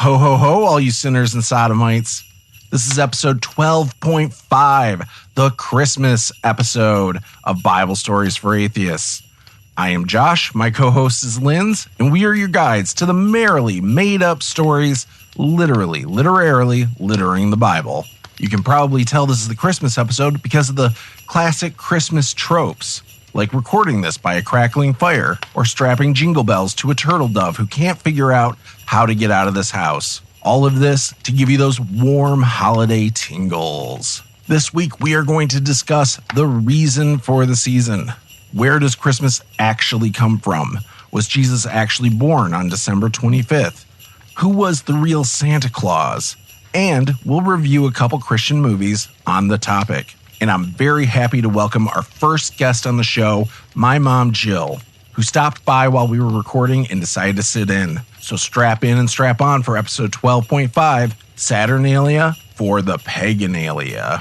Ho, ho, ho, all you sinners and sodomites. This is episode 12.5, the Christmas episode of Bible Stories for Atheists. I am Josh, my co-host is Linz, and we are your guides to the merrily made-up stories, literally, literarily littering the Bible. You can probably tell this is the Christmas episode because of the classic Christmas tropes, like recording this by a crackling fire or strapping jingle bells to a turtle dove who can't figure out how to get out of this house. All of this to give you those warm holiday tingles. This week we are going to discuss the reason for the season. Where does Christmas actually come from? Was Jesus actually born on December 25th? Who was the real Santa Claus? And we'll review a couple Christian movies on the topic. And I'm very happy to welcome our first guest on the show, my mom, Jill, who stopped by while we were recording and decided to sit in. So strap in and strap on for episode 12.5, Saturnalia for the Paganalia.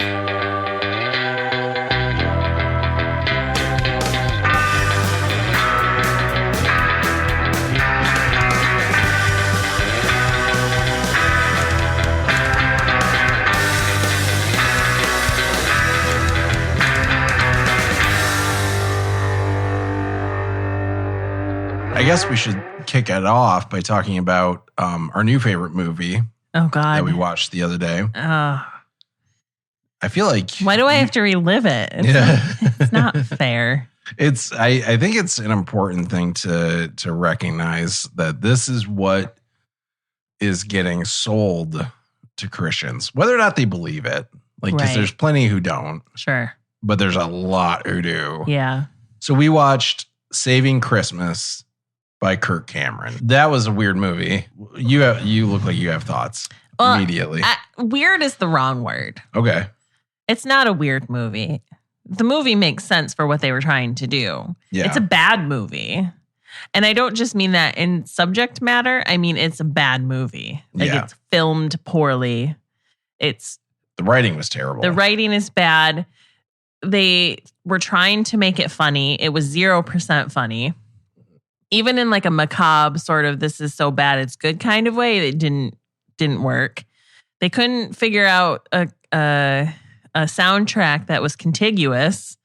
I guess we should kick it off by talking about our new favorite movie. Oh, God. That we watched the other day. I feel like... Why do I have to relive it? It's not fair. I think it's an important thing to recognize that this is what is getting sold to Christians, whether or not they believe it. Like, because there's plenty who don't. Sure. But there's a lot who do. Yeah. So we watched Saving Christmas by Kirk Cameron. That was a weird movie. You look like you have thoughts immediately. Weird is the wrong word. Okay. It's not a weird movie. The movie makes sense for what they were trying to do. Yeah. It's a bad movie. And I don't just mean that in subject matter. I mean, it's a bad movie. Like, it's filmed poorly. The writing was terrible. The writing is bad. They were trying to make it funny. It was 0% funny. Even in like a macabre sort of this is so bad it's good kind of way, it didn't work. They couldn't figure out a soundtrack that was contiguous.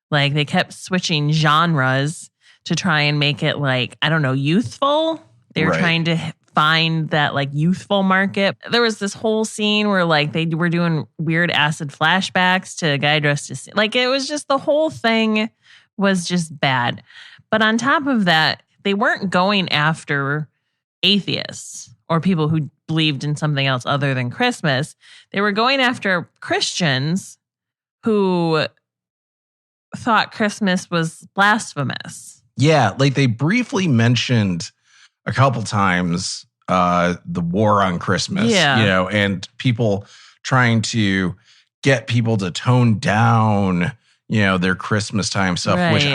Like, they kept switching genres to try and make it like, I don't know, youthful. They were trying to find that like youthful market. There was this whole scene where like they were doing weird acid flashbacks to a guy dressed as, like, it was just, the whole thing was just bad. But on top of that, they weren't going after atheists or people who believed in something else other than Christmas. They were going after Christians who thought Christmas was blasphemous. Yeah, like they briefly mentioned a couple times the war on Christmas, and people trying to get people to tone down their Christmas time stuff, which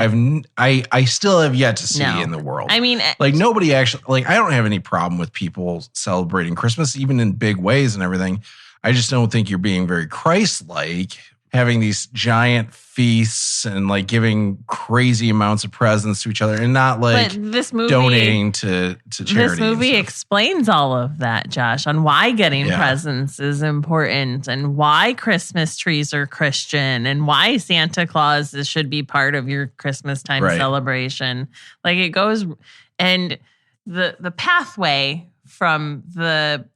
I still have yet to see in the world. I mean, like, nobody actually, like, I don't have any problem with people celebrating Christmas, even in big ways and everything. I just don't think you're being very Christ-like, having these giant feasts and like giving crazy amounts of presents to each other and not like donating to charity. This movie explains all of that, Josh, on why getting presents is important and why Christmas trees are Christian and why Santa Claus should be part of your Christmas time celebration. Like, it goes, and the pathway from the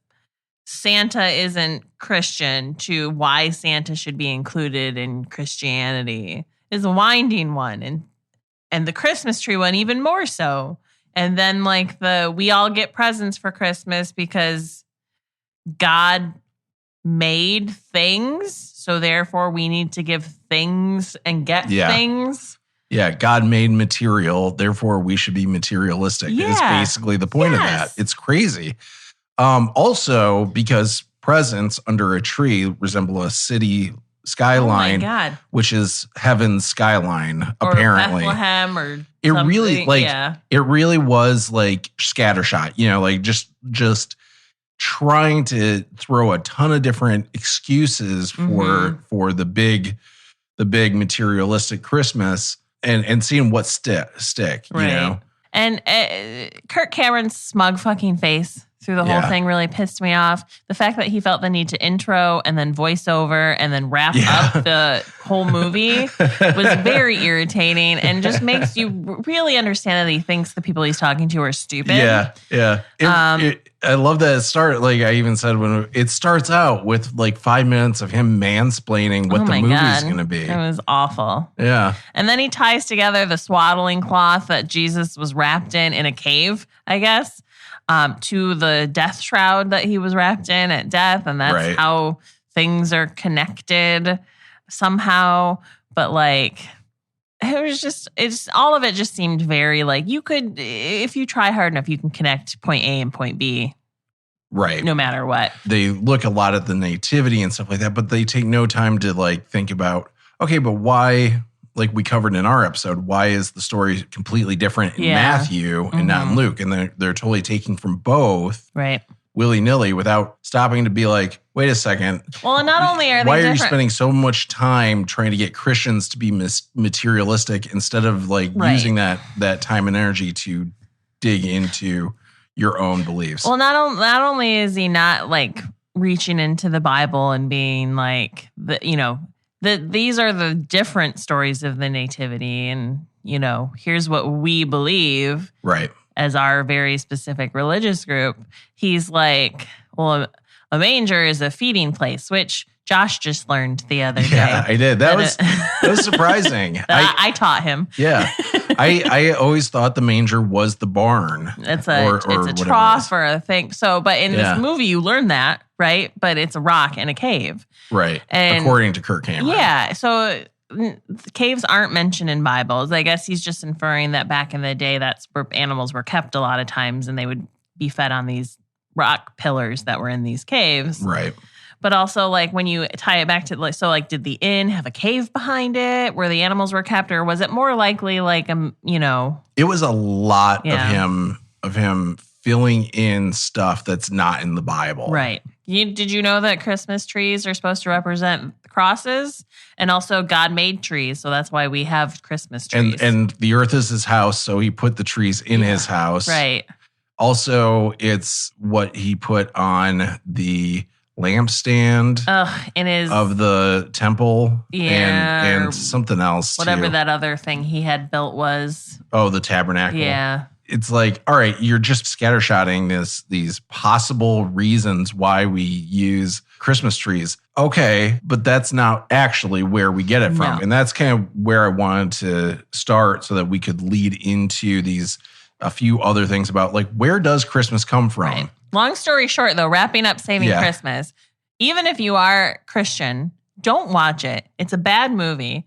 Santa isn't Christian to why Santa should be included in Christianity is a winding one. And the Christmas tree one even more so. And then like we all get presents for Christmas because God made things. So therefore we need to give things and get things. Yeah, God made material. Therefore we should be materialistic. Yeah. Is basically the point of that. It's crazy. Also, because presents under a tree resemble a city skyline, which is heaven's skyline, or apparently. Bethlehem or it something. Really, it really was like scattershot, like just trying to throw a ton of different excuses for the big materialistic Christmas and seeing what stick, And Kirk Cameron's smug fucking face through the whole thing really pissed me off. The fact that he felt the need to intro and then voiceover and then wrap up the whole movie was very irritating and just makes you really understand that he thinks the people he's talking to are stupid. Yeah. I love that it started, like I even said, when it starts out with like 5 minutes of him mansplaining what the movie's going to be. It was awful. Yeah. And then he ties together the swaddling cloth that Jesus was wrapped in a cave, I guess, to the death shroud that he was wrapped in at death. And that's how things are connected somehow. But like, it was just, all of it just seemed very like you could, if you try hard enough, you can connect point A and point B. Right. No matter what. They look a lot at the nativity and stuff like that, but they take no time to like think about, okay, but why, like we covered in our episode, why is the story completely different in Matthew and not in Luke? And they're totally taking from both. Right. Willy-nilly without stopping to be like, wait a second. Well, not only are they why are you spending so much time trying to get Christians to be materialistic instead of like using that time and energy to dig into your own beliefs? Well, not only is he not like reaching into the Bible and being like, these are the different stories of the nativity and, here's what we believe. Right. As our very specific religious group, he's like, well, a manger is a feeding place, which Josh just learned the other day. Yeah, I did. That was surprising. I taught him. Yeah. I always thought the manger was the barn. It's a trough or a thing. So, but in this movie, you learn that, right? But it's a rock and a cave. Right. And according to Kirk. Yeah. So the caves aren't mentioned in Bibles. I guess he's just inferring that back in the day, that's where animals were kept a lot of times and they would be fed on these rock pillars that were in these caves. Right. But also, like, when you tie it back to, like, so, like, did the inn have a cave behind it where the animals were kept, or was it more likely, like, It was a lot of him filling in stuff that's not in the Bible. Right. Did you know that Christmas trees are supposed to represent crosses? And also, God made trees, so that's why we have Christmas trees. And the earth is his house, so he put the trees in his house. Right. Also, it's what he put on the lampstand of the temple and something else whatever too. That other thing he had built was the tabernacle. Yeah. It's like, all right, you're just scattershotting these possible reasons why we use Christmas trees. Okay, but that's not actually where we get it from. No. And that's kind of where I wanted to start so that we could lead into a few other things about like, where does Christmas come from? Right. Long story short, though, wrapping up Saving Christmas, even if you are Christian, don't watch it. It's a bad movie.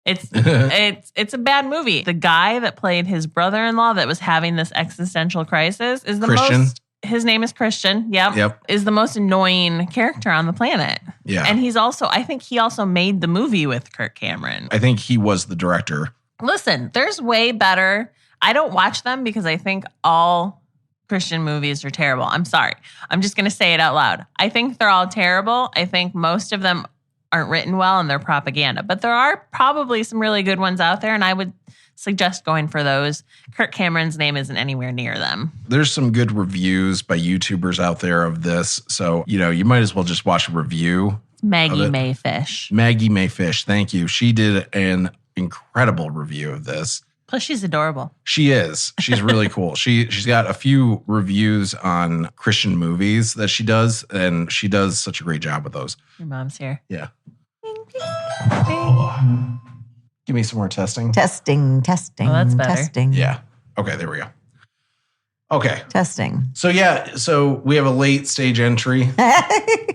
It's a bad movie. The guy that played his brother-in-law that was having this existential crisis is the Christian. His name is Christian. Yep. Is the most annoying character on the planet. Yeah. And I think he also made the movie with Kirk Cameron. I think he was the director. Listen, there's way better. I don't watch them because I think all Christian movies are terrible. I'm sorry. I'm just going to say it out loud. I think they're all terrible. I think most of them aren't written well and they're propaganda. But there are probably some really good ones out there, and I would suggest going for those. Kirk Cameron's name isn't anywhere near them. There's some good reviews by YouTubers out there of this. So, you might as well just watch a review. Maggie Mayfish. Maggie Mayfish. Thank you. She did an incredible review of this. Plus, she's adorable. She is. She's really cool. She's got a few reviews on Christian movies that she does, and she does such a great job with those. Your mom's here. Yeah. Oh. Give me some more testing. Testing. Oh, that's better. Testing. Yeah. Okay, there we go. Okay. Testing. So we have a late stage entry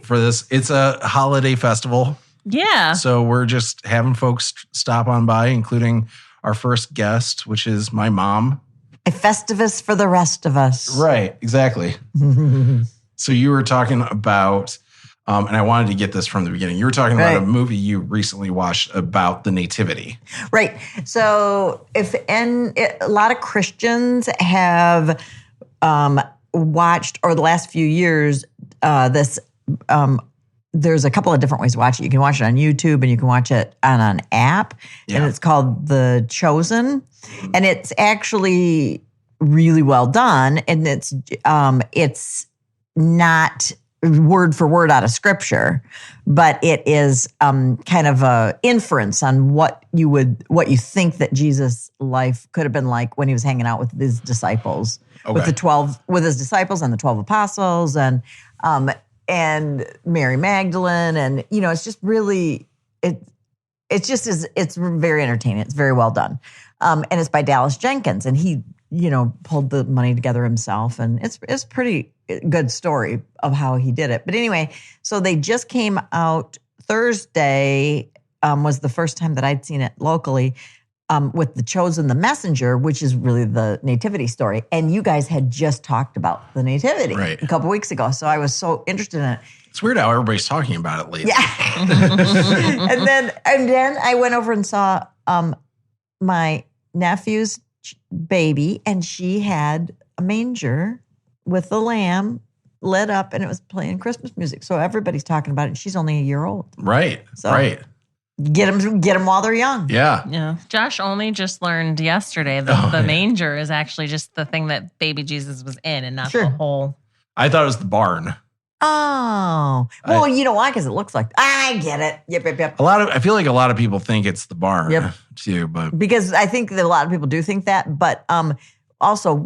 for this. It's a holiday festival. Yeah. So we're just having folks stop on by, including our first guest, which is my mom. A Festivus for the rest of us. Right, exactly. So you were talking about, and I wanted to get this from the beginning. You were talking about a movie you recently watched about the nativity. Right. So a lot of Christians have watched, or the last few years, this there's a couple of different ways to watch it. You can watch it on YouTube and you can watch it on an app. Yeah. And it's called The Chosen. And it's actually really well done. And it's not word for word out of scripture, but it is kind of a inference on what you think that Jesus' life could have been like when he was hanging out with his disciples, with his disciples and the 12 apostles and Mary Magdalene, and it's just really it's very entertaining. It's very well done, and it's by Dallas Jenkins, and he pulled the money together himself, and it's pretty good story of how he did it. But anyway, so they just came out Thursday, was the first time that I'd seen it locally, with The Chosen, the Messenger, which is really the nativity story. And you guys had just talked about the nativity a couple weeks ago. So I was so interested in it. It's weird how everybody's talking about it lately. Yeah. and then I went over and saw my nephew's baby, and she had a manger with the lamb lit up, and it was playing Christmas music. So everybody's talking about it. And she's only a year old. Right. So right. Get them while they're young. Yeah. Yeah. Josh only just learned yesterday that the manger is actually just the thing that baby Jesus was in, and not the whole. I thought it was the barn. Oh. Well, you know why? Because it looks like. I get it. Yep. I feel like a lot of people think it's the barn too, but because I think that a lot of people do think that, but also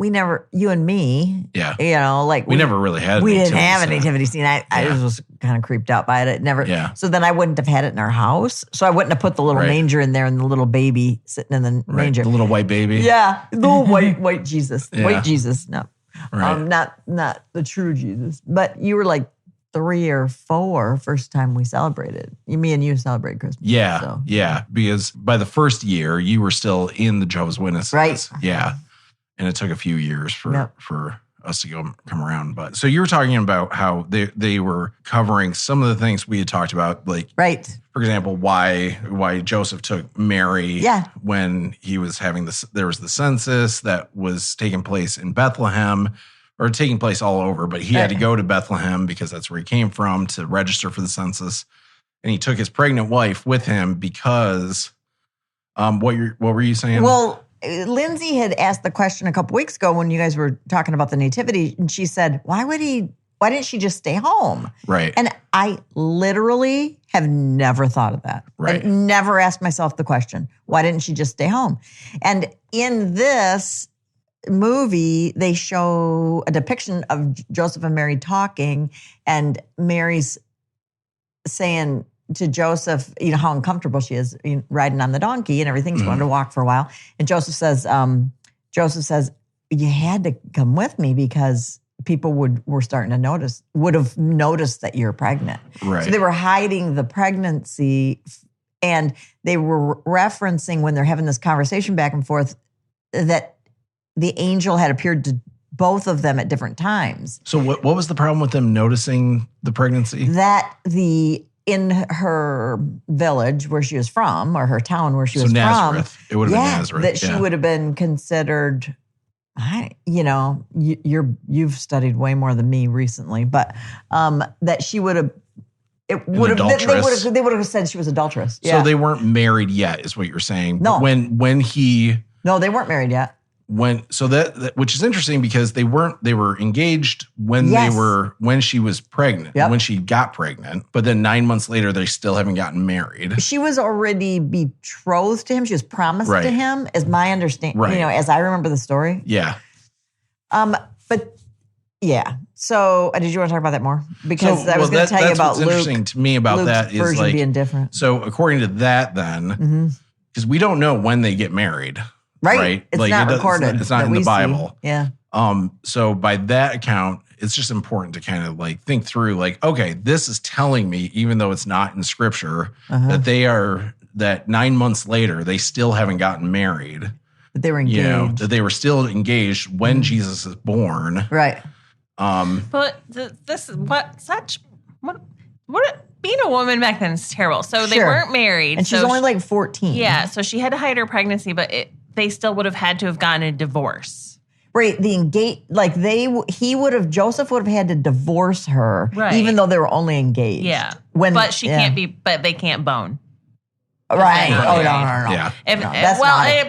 you and me, we never really had. We didn't have a nativity scene. I was kind of creeped out by it. It never. Yeah. So then I wouldn't have had it in our house. So I wouldn't have put the little manger in there and the little baby sitting in the manger. The little white baby. Yeah, the little white Jesus. Yeah. White Jesus. No, not the true Jesus. But you were like 3 or 4 first time we celebrated. Me and you celebrated Christmas. Yeah, so. Yeah. Because by the first year, you were still in the Jehovah's Witnesses. Right. Yeah. And it took a few years for us to come around. But so you were talking about how they were covering some of the things we had talked about, like for example, why Joseph took Mary when he was having there was the census that was taking place in Bethlehem, or taking place all over, but he had to go to Bethlehem because that's where he came from to register for the census. And he took his pregnant wife with him because what were you saying? Well, Lindsay had asked the question a couple weeks ago when you guys were talking about the nativity, and she said, why didn't she just stay home? Right. And I literally have never thought of that. Right. I never asked myself the question, why didn't she just stay home? And in this movie, they show a depiction of Joseph and Mary talking, and Mary's saying to Joseph, how uncomfortable she is riding on the donkey and everything. She wanted to walk for a while. And Joseph says, you had to come with me because people would have noticed that you're pregnant. Right. So they were hiding the pregnancy, and they were referencing when they're having this conversation back and forth that the angel had appeared to both of them at different times. So what was the problem with them noticing the pregnancy? That in her village where she was from, or her town where she was Nazareth. from. It would have been Nazareth. That she would have been considered, you've studied way more than me recently, but that she would have, they would have said she was adulterous. So they weren't married yet, is what you're saying. No. No, they weren't married yet. That which is interesting because they were engaged when she was pregnant, when she got pregnant, but then 9 months later they still haven't gotten married. She was already betrothed to him. She was promised to him, is my understanding. As I remember the story. Yeah. But yeah. So did you want to talk about that more? Because I was going to tell you about Luke. What's interesting to me about Luke's that is version being different. So according to that, then, because we don't know when they get married. Right. It's not recorded. It's not in the Bible. See. Yeah. So by that account, it's just important to kind of think through, okay, this is telling me, even though it's not in scripture, that 9 months later, they still haven't gotten married. That they were engaged. That they were still engaged when Jesus is born. Right. But this is being a woman back then is terrible. So they weren't married. And she's only 14. Yeah. So she had to hide her pregnancy, but they still would have had to have gotten a divorce. Right. Joseph would have had to divorce her, even though they were only engaged. Yeah. But they can't bone. Right. No. Oh, no. Yeah.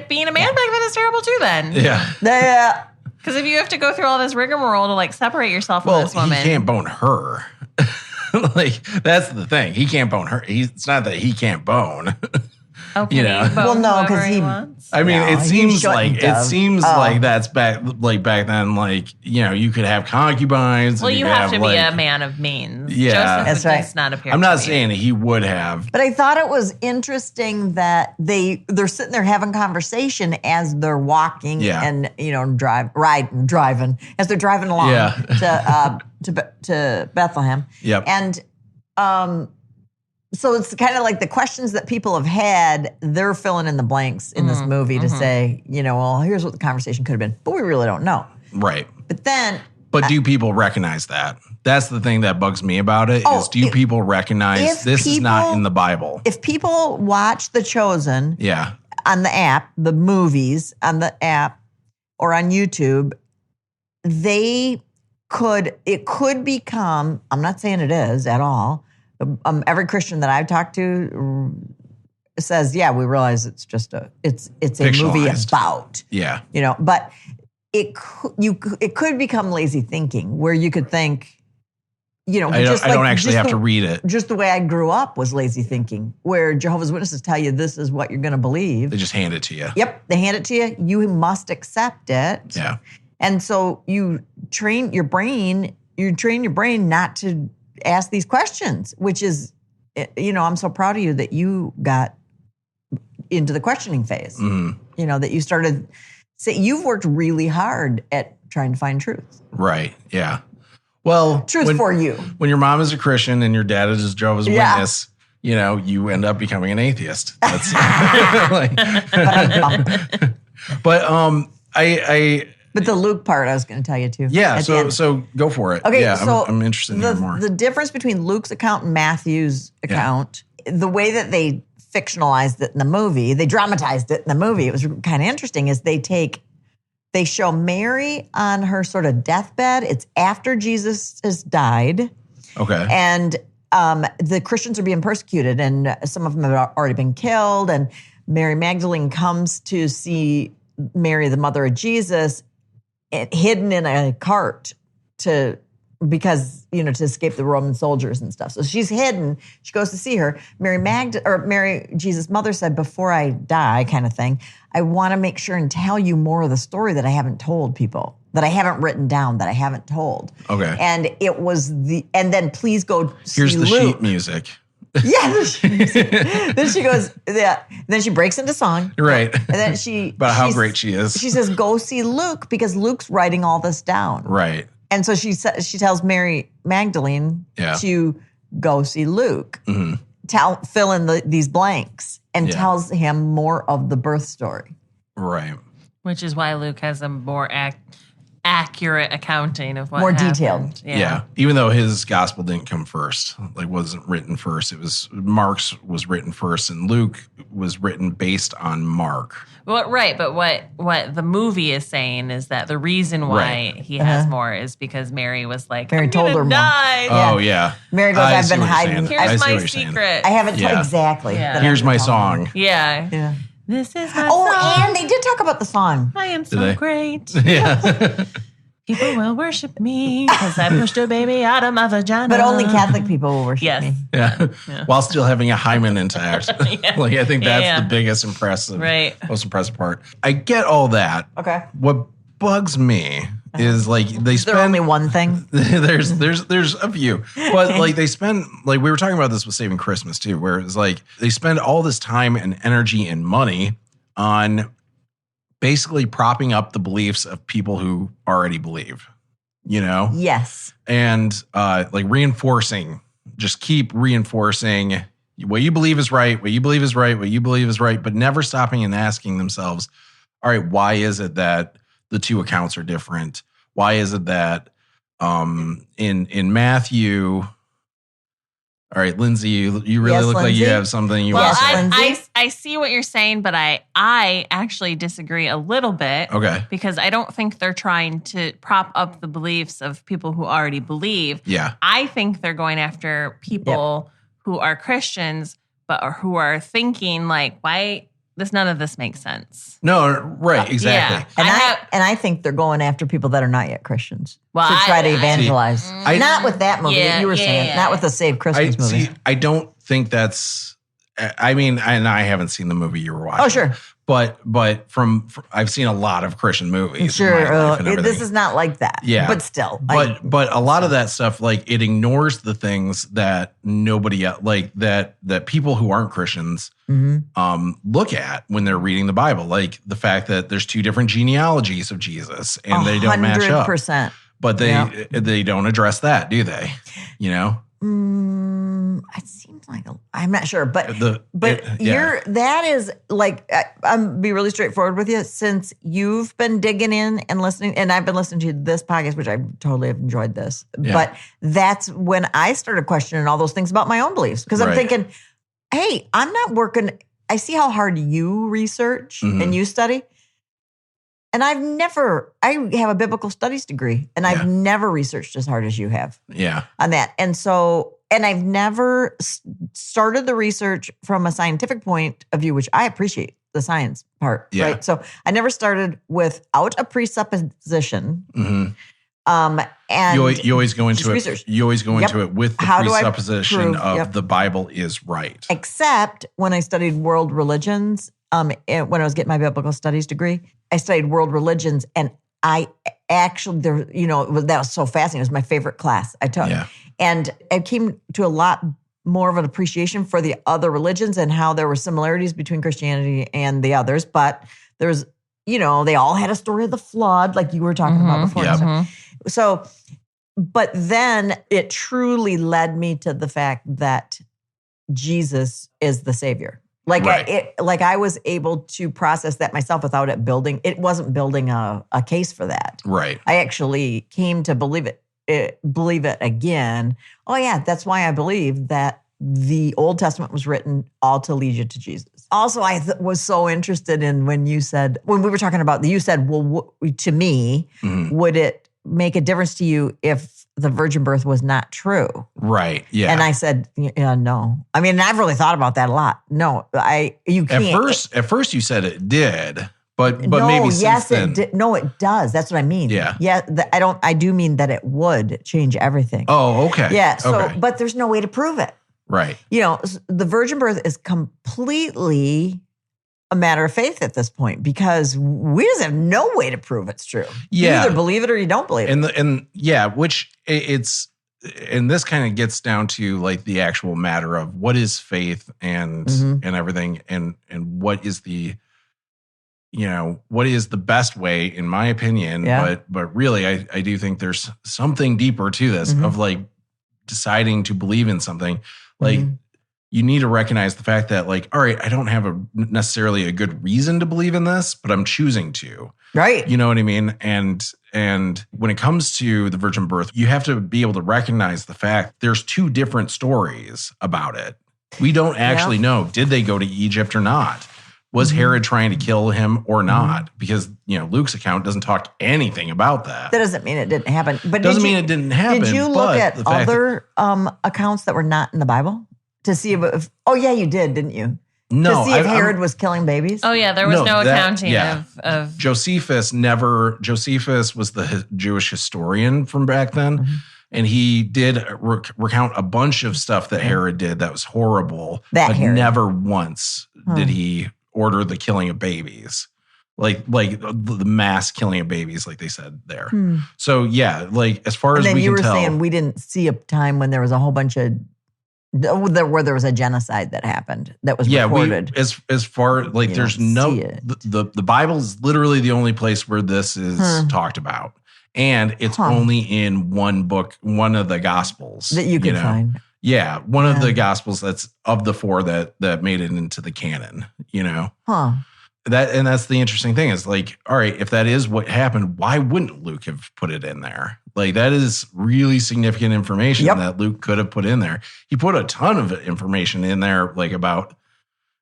Being a man back then is terrible too then. Yeah. Yeah. Because if you have to go through all this rigmarole to like separate yourself from this woman, he can't bone her. Like, that's the thing. He can't bone her. It's not that he can't bone. Okay, you know. Well, no, because he wants. I mean, No, it seems shouldn't have. like that's back then. Like, you know, you could have concubines. Well, and you could have to be like, a man of means. Yeah. Joseph That's would right. just not appear. I'm to not me. saying he would have. But I thought it was interesting that they're sitting there having conversation as they're walking and driving as they're driving along to Bethlehem. Yep. And so it's kind of like the questions that people have had, they're filling in the blanks in this movie to say, you know, well, here's what the conversation could have been, but we really don't know. Right. But then, do people recognize that? That's the thing that bugs me about it. Do people recognize this is not in the Bible? If people watch The Chosen on the app, the movies on the app or on YouTube, it could become, I'm not saying it is at all. Every Christian that I've talked to says, we realize it's just it's a movie about, you know, but it could become lazy thinking where you could think, you know, I don't actually have to read it. Just the way I grew up was lazy thinking, where Jehovah's Witnesses tell you this is what you're going to believe. They just hand it to you. Yep, they hand it to you. You must accept it. Yeah. And so you train your brain not to ask these questions, which is, you know, I'm so proud of you that you got into the questioning phase. Mm-hmm. You know, that you started, you've worked really hard at trying to find truth. Right. Yeah. Well, truth for you. When your mom is a Christian and your dad is a Jehovah's Witness, you know, you end up becoming an atheist. That's But the Luke part, I was going to tell you too. Yeah, so go for it. Okay, yeah, so I'm interested in hearing more. The difference between Luke's account and Matthew's account, the way that they fictionalized it in the movie, they dramatized it in the movie, it was kind of interesting, is they show Mary on her sort of deathbed. It's after Jesus has died. Okay. And the Christians are being persecuted, and some of them have already been killed, and Mary Magdalene comes to see Mary, the mother of Jesus, hidden in a cart to escape the Roman soldiers and stuff. So she's hidden. She goes to see her. Mary, Jesus' mother said, before I die, kind of thing, I want to make sure and tell you more of the story that I haven't told people, that I haven't written down, that I haven't told. Okay. And it was and then please go see Here's the Luke. sheet music. Yeah. Then she goes, then she breaks into song. Right. And then about how great she is. She says, go see Luke, because Luke's writing all this down. Right. And so she tells Mary Magdalene to go see Luke, fill in these blanks, and tells him more of the birth story. Right. Which is why Luke has a more accurate accounting of what more happened. detailed. Yeah. Even though his gospel didn't come first, like wasn't written first. It was Mark's was written first, and Luke was written based on Mark. Well, right, but what the movie is saying is that the reason why he has more is because Mary was like, Mary I'm told gonna her die. Oh yeah. Mary goes, I've been hiding. Here's my secret. I haven't told exactly. Yeah. Here's my song. Yeah. This is my song. song. And they did talk about the song. I am so great. Yeah. People will worship me because I pushed a baby out of my vagina. But only Catholic people will worship me. Yeah. While still having a hymen intact. Like, I think that's the biggest most impressive part. I get all that. Okay. What bugs me is like they spend only one thing. there's a few. But like they spend, like we were talking about this with Saving Christmas too, where it's like they spend all this time and energy and money on basically propping up the beliefs of people who already believe, you know? Yes. And like keep reinforcing what you believe is right, what you believe is right, what you believe is right, but never stopping and asking themselves, all right, why is it that the two accounts are different? Why is it that in Matthew... All right, Lindsay, you really look like you have something you want to say. I see what you're saying, but I actually disagree a little bit. Okay. Because I don't think they're trying to prop up the beliefs of people who already believe. Yeah. I think they're going after people who are Christians, but who are thinking like, why none of this makes sense. No, right, exactly. Yeah. And I think they're going after people that are not yet Christians Well, to try to evangelize. Not with that movie Yeah, you were saying, not with the Save Christmas movie. I don't think that's. I mean, and I haven't seen the movie you were watching. Oh, sure. But from I've seen a lot of Christian movies. Sure, in my life and everything. this is not like that. Yeah, but still, but a lot of that stuff, like it ignores the things that nobody like that people who aren't Christians look at when they're reading the Bible, like the fact that there's two different genealogies of Jesus and they don't match up. 100%. But they don't address that, do they? You know. It seems like I'm not sure, but yeah. that is like I'm be really straightforward with you. Since you've been digging in and listening, and I've been listening to this podcast, which I totally have enjoyed this. Yeah. But that's when I started questioning all those things about my own beliefs because I'm thinking, hey, I'm not working. I see how hard you research and you study. And I have a biblical studies degree, and I've never researched as hard as you have on that. And I've never started the research from a scientific point of view, which I appreciate the science part, right? So I never started without a presupposition. And you always go into it. Research. You always go into it with the presupposition of the Bible is right. Except when I studied world religions, when I was getting my biblical studies degree, I studied world religions, and I actually, that was so fascinating. It was my favorite class I took. Yeah. And I came to a lot more of an appreciation for the other religions and how there were similarities between Christianity and the others. But there was, they all had a story of the flood, like you were talking about before. Yep. So, but then it truly led me to the fact that Jesus is the Savior. Like I was able to process that myself without it wasn't building a case for that. Right. I actually came to believe it again. Oh yeah, that's why I believe that the Old Testament was written all to lead you to Jesus. Also, I was so interested in when we were talking about, you said, well, to me, would it make a difference to you if the virgin birth was not true? Right. Yeah. And I said, no. I mean, I've really thought about that a lot. No, you can't. At first you said it did. But no, maybe since then. It did. No, it does. That's what I mean. Yeah. Yeah. I do mean that it would change everything. Oh, okay. Yeah. So, but there's no way to prove it. Right. The virgin birth is completely a matter of faith at this point because we just have no way to prove it's true. Yeah. You either believe it or you don't believe it. Which and this kind of gets down to like the actual matter of what is faith and everything and what is the what is the best way, in my opinion. Yeah. But really, I do think there's something deeper to this of like deciding to believe in something. Like you need to recognize the fact that like, all right, I don't have necessarily a good reason to believe in this, but I'm choosing to. Right. You know what I mean? And when it comes to the virgin birth, you have to be able to recognize the fact there's two different stories about it. We don't actually know, did they go to Egypt or not? Was Herod trying to kill him or not? Because, Luke's account doesn't talk anything about that. That doesn't mean it didn't happen. But doesn't mean it didn't happen. Did you look at other accounts that were not in the Bible to see if oh, yeah, you did, didn't you? No. To see if Herod was killing babies? Oh, yeah. There was no accounting of... Josephus was the Jewish historian from back then. And he did recount a bunch of stuff that Herod did that was horrible. Never once did he order the killing of babies, like the mass killing of babies, like they said there. So yeah, like as far as we can tell. And then you were saying we didn't see a time when there was a whole bunch of where there was a genocide that happened that was recorded. As far like there's no the Bible is literally the only place where this is talked about, and it's only in one book, one of the Gospels that you can find. Yeah, one of the Gospels that's of the four that made it into the canon, That's the interesting thing is like, all right, if that is what happened, why wouldn't Luke have put it in there? Like that is really significant information that Luke could have put in there. He put a ton of information in there, like about,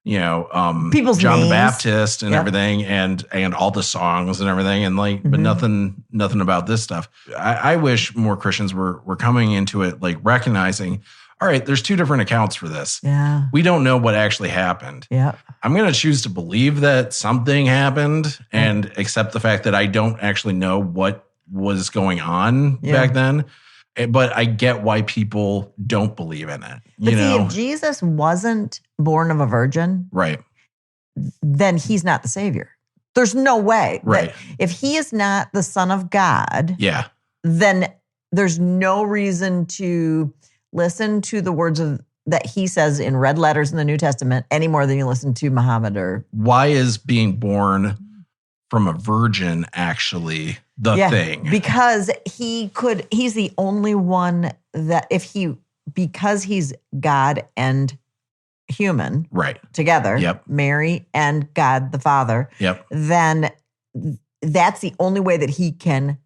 people's John names. the Baptist and everything and all the songs and everything. And like, but nothing about this stuff. I wish more Christians were coming into it, like recognizing, all right, there's two different accounts for this. Yeah. We don't know what actually happened. Yeah. I'm going to choose to believe that something happened and accept the fact that I don't actually know what was going on back then. But I get why people don't believe in it. But see, if Jesus wasn't born of a virgin, right, then he's not the Savior. There's no way. Right. If he is not the Son of God, then there's no reason to listen to the words that he says in red letters in the New Testament any more than you listen to Muhammad or. Why is being born from a virgin actually the thing? Because he's the only one that because he's God and human together, Mary and God the Father, then that's the only way that he can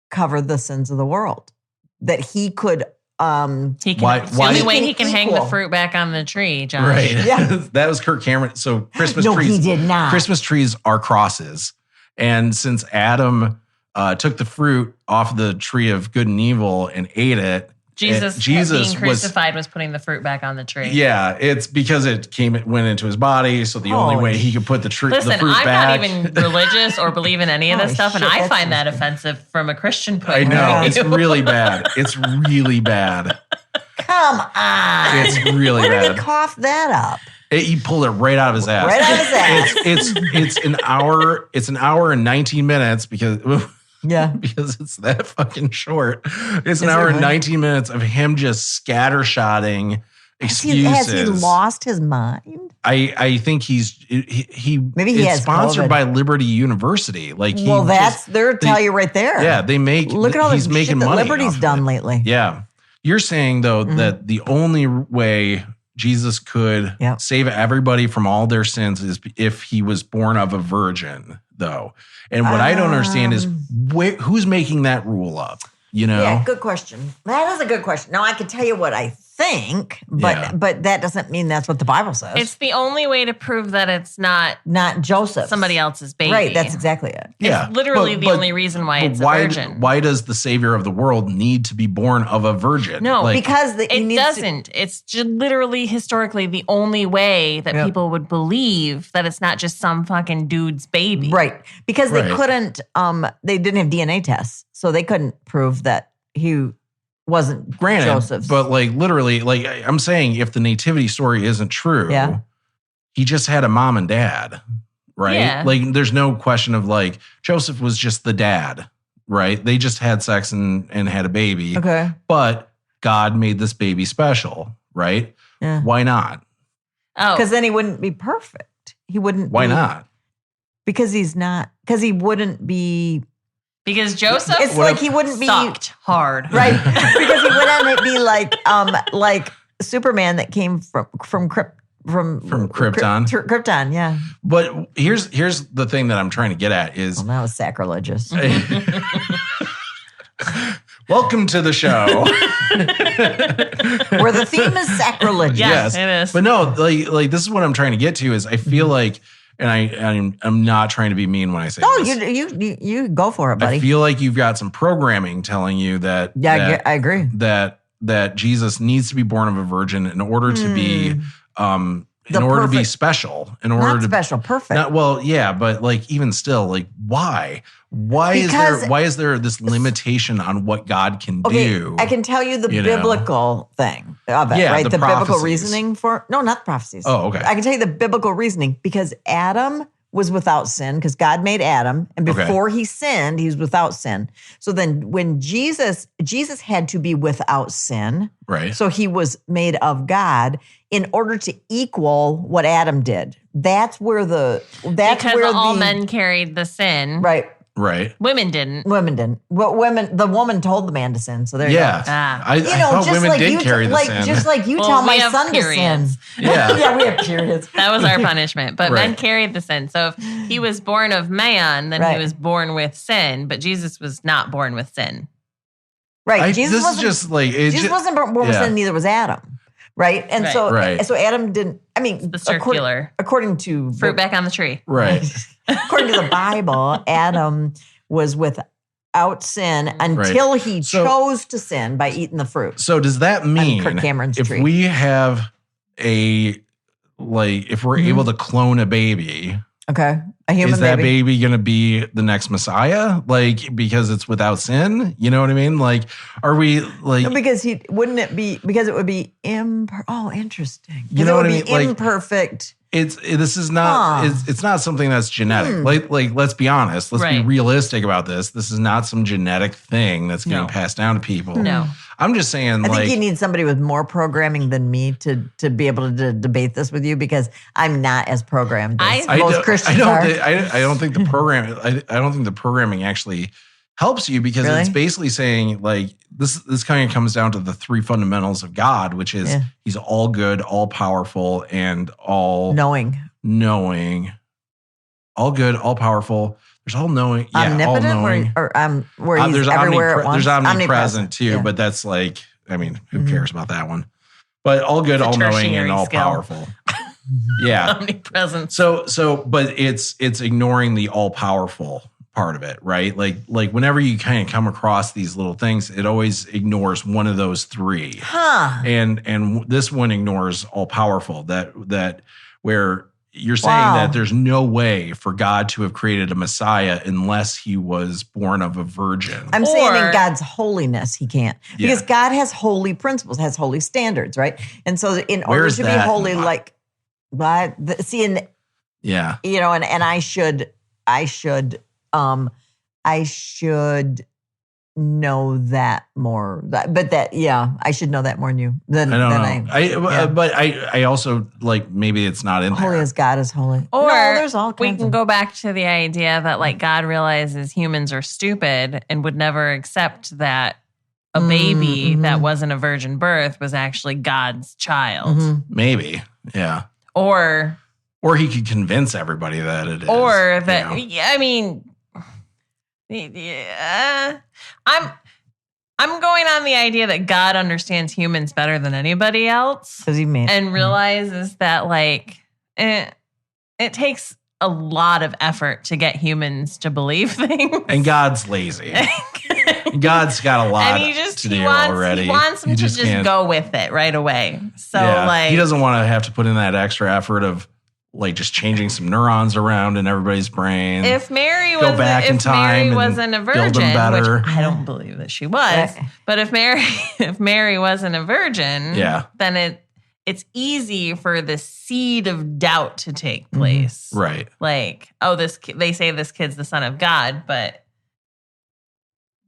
cover the sins of the world. That he could it's the only way he can hang the fruit back on the tree, Josh. Right. Yeah. That was Kirk Cameron. So Christmas trees. He did not. Christmas trees are crosses. And since Adam took the fruit off the tree of good and evil and ate it, Jesus being crucified was putting the fruit back on the tree. Yeah, it's because it went into his body. So the only way he could put the fruit back. Listen, I'm not even religious or believe in any of this stuff, and I find that offensive from a Christian point of view. I know, it's really bad. It's really bad. Come on. It's really bad. Where did he cough that up? He pulled it right out of his ass. Right out of his ass. It's an hour. It's an hour and 19 minutes because it's that fucking short. It's an hour and 19 minutes of him just scattershotting excuses. Has he lost his mind? I think maybe he has sponsored COVID. By Liberty University. They'll tell you right there. Yeah, they make. Look at all he's this making shit that money. Liberty's done lately. Yeah, you're saying though that the only way Jesus could save everybody from all their sins is if he was born of a virgin, though. And what I don't understand is who's making that rule up? Yeah, good question. That is a good question. Now I can tell you what I think, but that doesn't mean that's what the Bible says. It's the only way to prove that it's not Joseph, somebody else's baby. Right, that's exactly it. It's literally the only reason why it's a virgin. Why does the Savior of the world need to be born of a virgin? No, because it doesn't. It's just literally historically the only way that people would believe that it's not just some fucking dude's baby. Right, because they couldn't. They didn't have DNA tests, so they couldn't prove that he wasn't Joseph's. But literally, I'm saying if the nativity story isn't true, he just had a mom and dad, right? Yeah. There's no question of Joseph was just the dad, right? They just had sex and had a baby. Okay. But God made this baby special, right? Yeah. Why not? Oh. Because then he wouldn't be perfect. He wouldn't. Why not? Because he's not. Because he wouldn't be. Because Joseph, it's like he wouldn't be sucked hard, right? Because he wouldn't be like Superman that came from Krypton. Krypton, yeah. But here's the thing that I'm trying to get at is that was sacrilegious. Welcome to the show, where the theme is sacrilegious. Yes, it is. But no, this is what I'm trying to get to is I feel like. And I'm not trying to be mean when I say this. You go for it, buddy. I feel like you've got some programming telling you that. Yeah, I agree. That Jesus needs to be born of a virgin in order to be to be special. Special, perfect. But even still, why? Why is there this limitation on what God can do? I can tell you the biblical thing of it, right? The biblical reasoning not the prophecies. Oh, okay. I can tell you the biblical reasoning because Adam was without sin because God made Adam, and before he sinned, he was without sin. So then when Jesus had to be without sin, right? So he was made of God in order to equal what Adam did. That's where all men carried the sin, right? Right. Women didn't. But the woman told the man to sin. So there you go. I thought women did carry the sin. Just like you tell my son periods. to sin. Yeah, we have periods. That was our punishment. But men carried the sin. So if he was born of man, then he was born with sin. But Jesus was not born with sin. Right. Jesus wasn't born with sin, neither was Adam. Right. And so Adam didn't, the circular. According to fruit back on the tree. Right. According to the Bible, Adam was with without sin until he chose to sin by eating the fruit. So does that mean Kirk Cameron's if tree. we have if we're able to clone a baby, okay, a human is that baby going to be the next Messiah? Like, because it's without sin? You know what I mean? Like, are we like... No, because it would be interesting. You know what I mean? Like, imperfect. It's not something that's genetic. Like let's be honest. Let's be realistic about this. This is not some genetic thing that's getting passed down to people. No. I'm just saying, I think you need somebody with more programming than me to be able to debate this with you, because I'm not as programmed as most Christians are. I don't think the program. I don't think the programming actually helps you, because it's basically saying, like, this kind of comes down to the three fundamentals of God, which is he's all good, all powerful, and all knowing. All good, all powerful. There's all knowing. Yeah, omnipotent, all knowing. Where he's everywhere at once. There's omnipresent too, but that's like, I mean, who cares about that one? But all good, all knowing, and all powerful. Yeah, omnipresent. So, but it's ignoring the all powerful part of it, right? Like whenever you kind of come across these little things, it always ignores one of those three. And this one ignores all powerful. That where you're saying that there's no way for God to have created a Messiah unless he was born of a virgin. I'm saying in God's holiness, he can't. Because God has holy principles, has holy standards, right? And so in order to be holy, like, but see, and you know, and I should know that more. I should know that more than you. But I also, like, maybe it's not in there. Holy as God is holy. Or there's all kinds we can go back to the idea that, like, God realizes humans are stupid and would never accept that a baby that wasn't a virgin birth was actually God's child. Maybe, yeah. Or he could convince everybody that it is. Or that, I mean... Yeah, I'm going on the idea that God understands humans better than anybody else, and realizes that, like, it takes a lot of effort to get humans to believe things. And God's lazy. God's got a lot to do already. He wants them to just go with it right away. So he doesn't want to have to put in that extra effort of, like, just changing some neurons around in everybody's brain. If Mary wasn't a virgin, which I don't believe that she was, but if Mary wasn't a virgin, then it's easy for the seed of doubt to take place. Right. Like, they say this kid's the son of God, but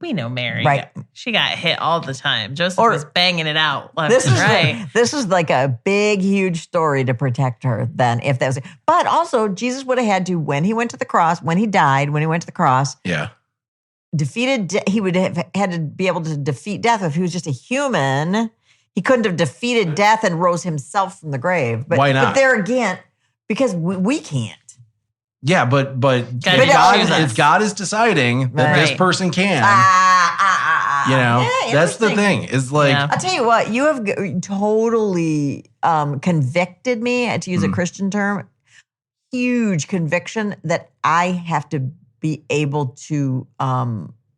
we know Mary. Right. She got hit all the time. Joseph was banging it out left and right. This is like a big, huge story to protect her then, if that was it. But also, Jesus would have had to, when he went to the cross, when he died, when he went to the cross, he would have had to be able to defeat death. If he was just a human, he couldn't have defeated death and rose himself from the grave. But, why not? But there again, because we can't. Yeah, but God is deciding that this person can. That's the thing. Is like, I'll tell you what, you have totally convicted me, to use a Christian term. Huge conviction that I have to be able to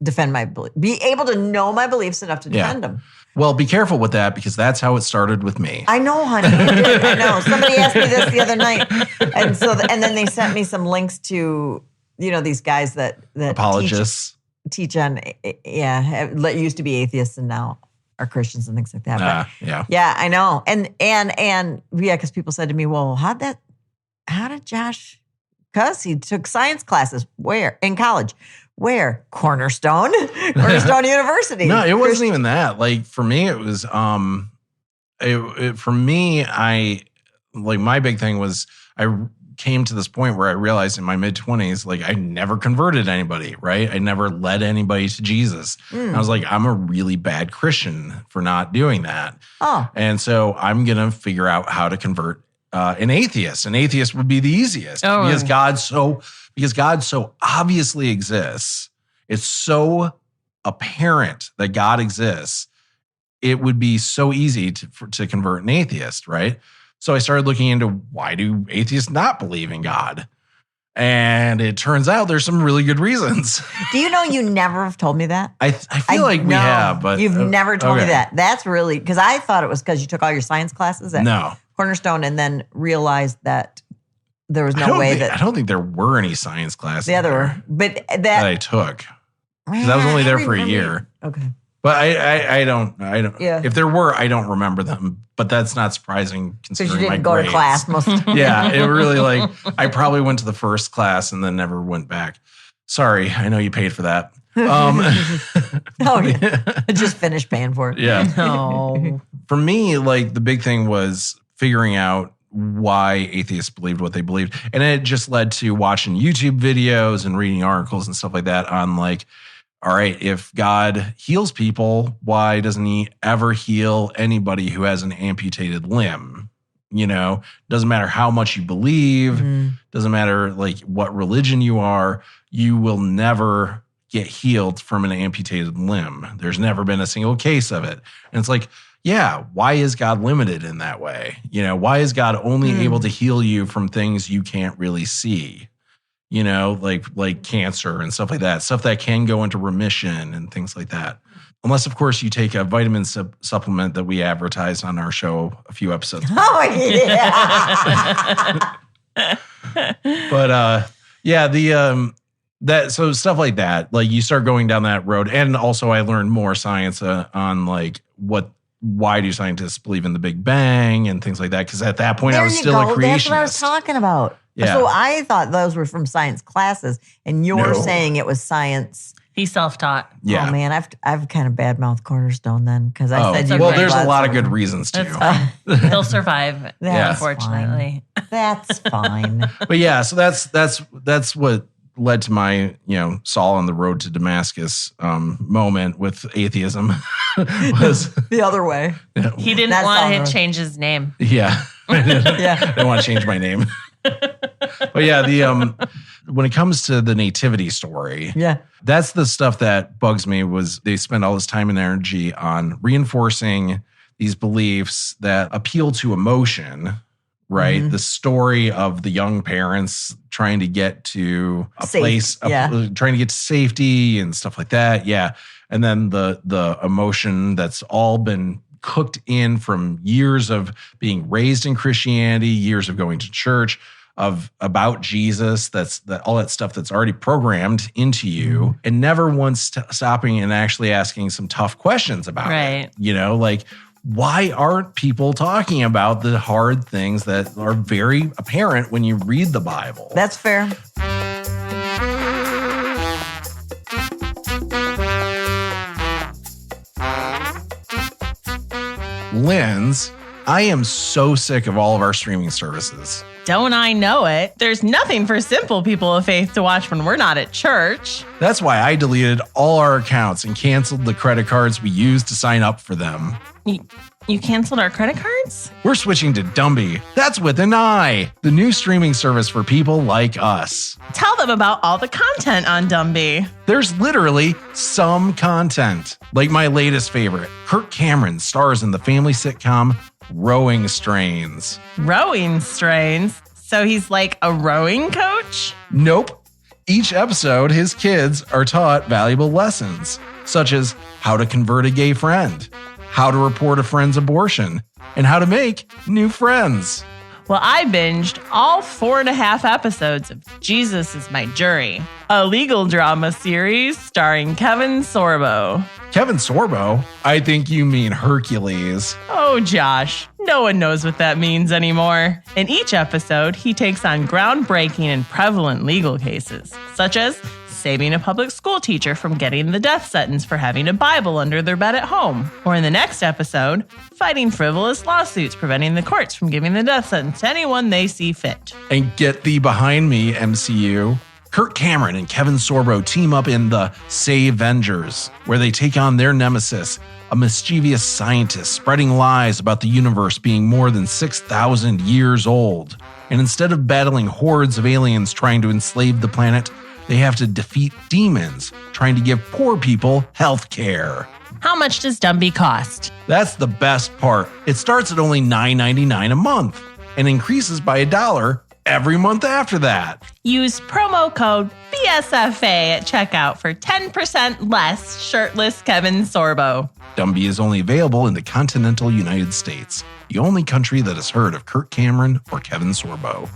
defend my belief, be able to know my beliefs enough to defend them. Well, be careful with that, because that's how it started with me. I know, honey. I know. Somebody asked me this the other night, and then they sent me some links to, these guys that apologists teach on used to be atheists and now are Christians and things like that. Yeah, I know. And because people said to me, well, how did Josh? Because he took science classes. Where? In college. Where? Cornerstone University. No, it wasn't even that. Like, for me, it was, my big thing was I came to this point where I realized in my mid-20s, like, I never converted anybody, right? I never led anybody to Jesus. I was like, I'm a really bad Christian for not doing that. And so I'm going to figure out how to convert an atheist. An atheist would be the easiest because God so obviously exists. It's so apparent that God exists. It would be so easy to convert an atheist, right? So I started looking into, why do atheists not believe in God? And it turns out there's some really good reasons. Do you know you never have told me that? I feel like we have, but you've never told me that. That's really because I thought it was because you took all your science classes at Cornerstone and then realized that there was no way that I don't think there were any science classes. Yeah, there were, but that I took because I was only there for a year. Okay. But I don't. Yeah. If there were, I don't remember them. But that's not surprising considering you didn't my go grades. to class most of the time. Yeah, it really I probably went to the first class and then never went back. Sorry, I know you paid for that. Oh yeah, I just finished paying for it. Yeah. No. For me, the big thing was figuring out why atheists believed what they believed, and it just led to watching YouTube videos and reading articles and stuff like that on all right, if God heals people, why doesn't he ever heal anybody who has an amputated limb? Doesn't matter how much you believe, doesn't matter what religion you are, you will never get healed from an amputated limb. There's never been a single case of it. And it's yeah, why is God limited in that way? Why is God only able to heal you from things you can't really see? Like cancer and stuff like that, stuff that can go into remission and things like that. Unless, of course, you take a vitamin supplement that we advertised on our show a few episodes ago. Oh, yeah. But, so stuff like that, you start going down that road. And also I learned more science on why do scientists believe in the Big Bang and things like that? Because at that point I was still a creationist. That's what I was talking about. Yeah. So I thought those were from science classes, and you're saying it was science. He's self-taught. Yeah. Oh man, I've kind of badmouthed Cornerstone then because I said you. Well, there's a lot of good reasons too. He'll survive. Unfortunately, that's fine. But yeah, so that's what led to my Saul on the road to Damascus moment with atheism. Was the other way. He didn't want to change his name. Yeah. I didn't want to change my name. But yeah, when it comes to the nativity story, that's the stuff that bugs me. Was they spend all this time and energy on reinforcing these beliefs that appeal to emotion, right? The story of the young parents trying to get to a place, trying to get to safety and stuff like that. Yeah. And then the emotion that's all been cooked in from years of being raised in Christianity, years of going to church, about Jesus, all that stuff that's already programmed into you, and never once stopping and actually asking some tough questions about it. Why aren't people talking about the hard things that are very apparent when you read the Bible? That's fair. Linz, I am so sick of all of our streaming services. Don't I know it? There's nothing for simple people of faith to watch when we're not at church. That's why I deleted all our accounts and canceled the credit cards we used to sign up for them. You canceled our credit cards? We're switching to Dumby. That's with an I, the new streaming service for people like us. Tell them about all the content on Dumby. There's literally some content, like my latest favorite. Kirk Cameron stars in the family sitcom Rowing Strains. Rowing Strains? So he's like a rowing coach? Nope. Each episode, his kids are taught valuable lessons, such as how to convert a gay friend, how to report a friend's abortion, and how to make new friends. Well, I binged all 4.5 episodes of Jesus is My Jury, a legal drama series starring Kevin Sorbo. Kevin Sorbo? I think you mean Hercules. Oh, Josh, no one knows what that means anymore. In each episode, he takes on groundbreaking and prevalent legal cases, such as saving a public school teacher from getting the death sentence for having a Bible under their bed at home. Or in the next episode, fighting frivolous lawsuits preventing the courts from giving the death sentence to anyone they see fit. And get thee behind me, MCU. Kirk Cameron and Kevin Sorbo team up in the Say-Vengers, where they take on their nemesis, a mischievous scientist spreading lies about the universe being more than 6,000 years old. And instead of battling hordes of aliens trying to enslave the planet, they have to defeat demons trying to give poor people health care. How much does Dumby cost? That's the best part. It starts at only $9.99 a month and increases by $1 every month after that. Use promo code BSFA at checkout for 10% less shirtless Kevin Sorbo. Dumby is only available in the continental United States, the only country that has heard of Kirk Cameron or Kevin Sorbo.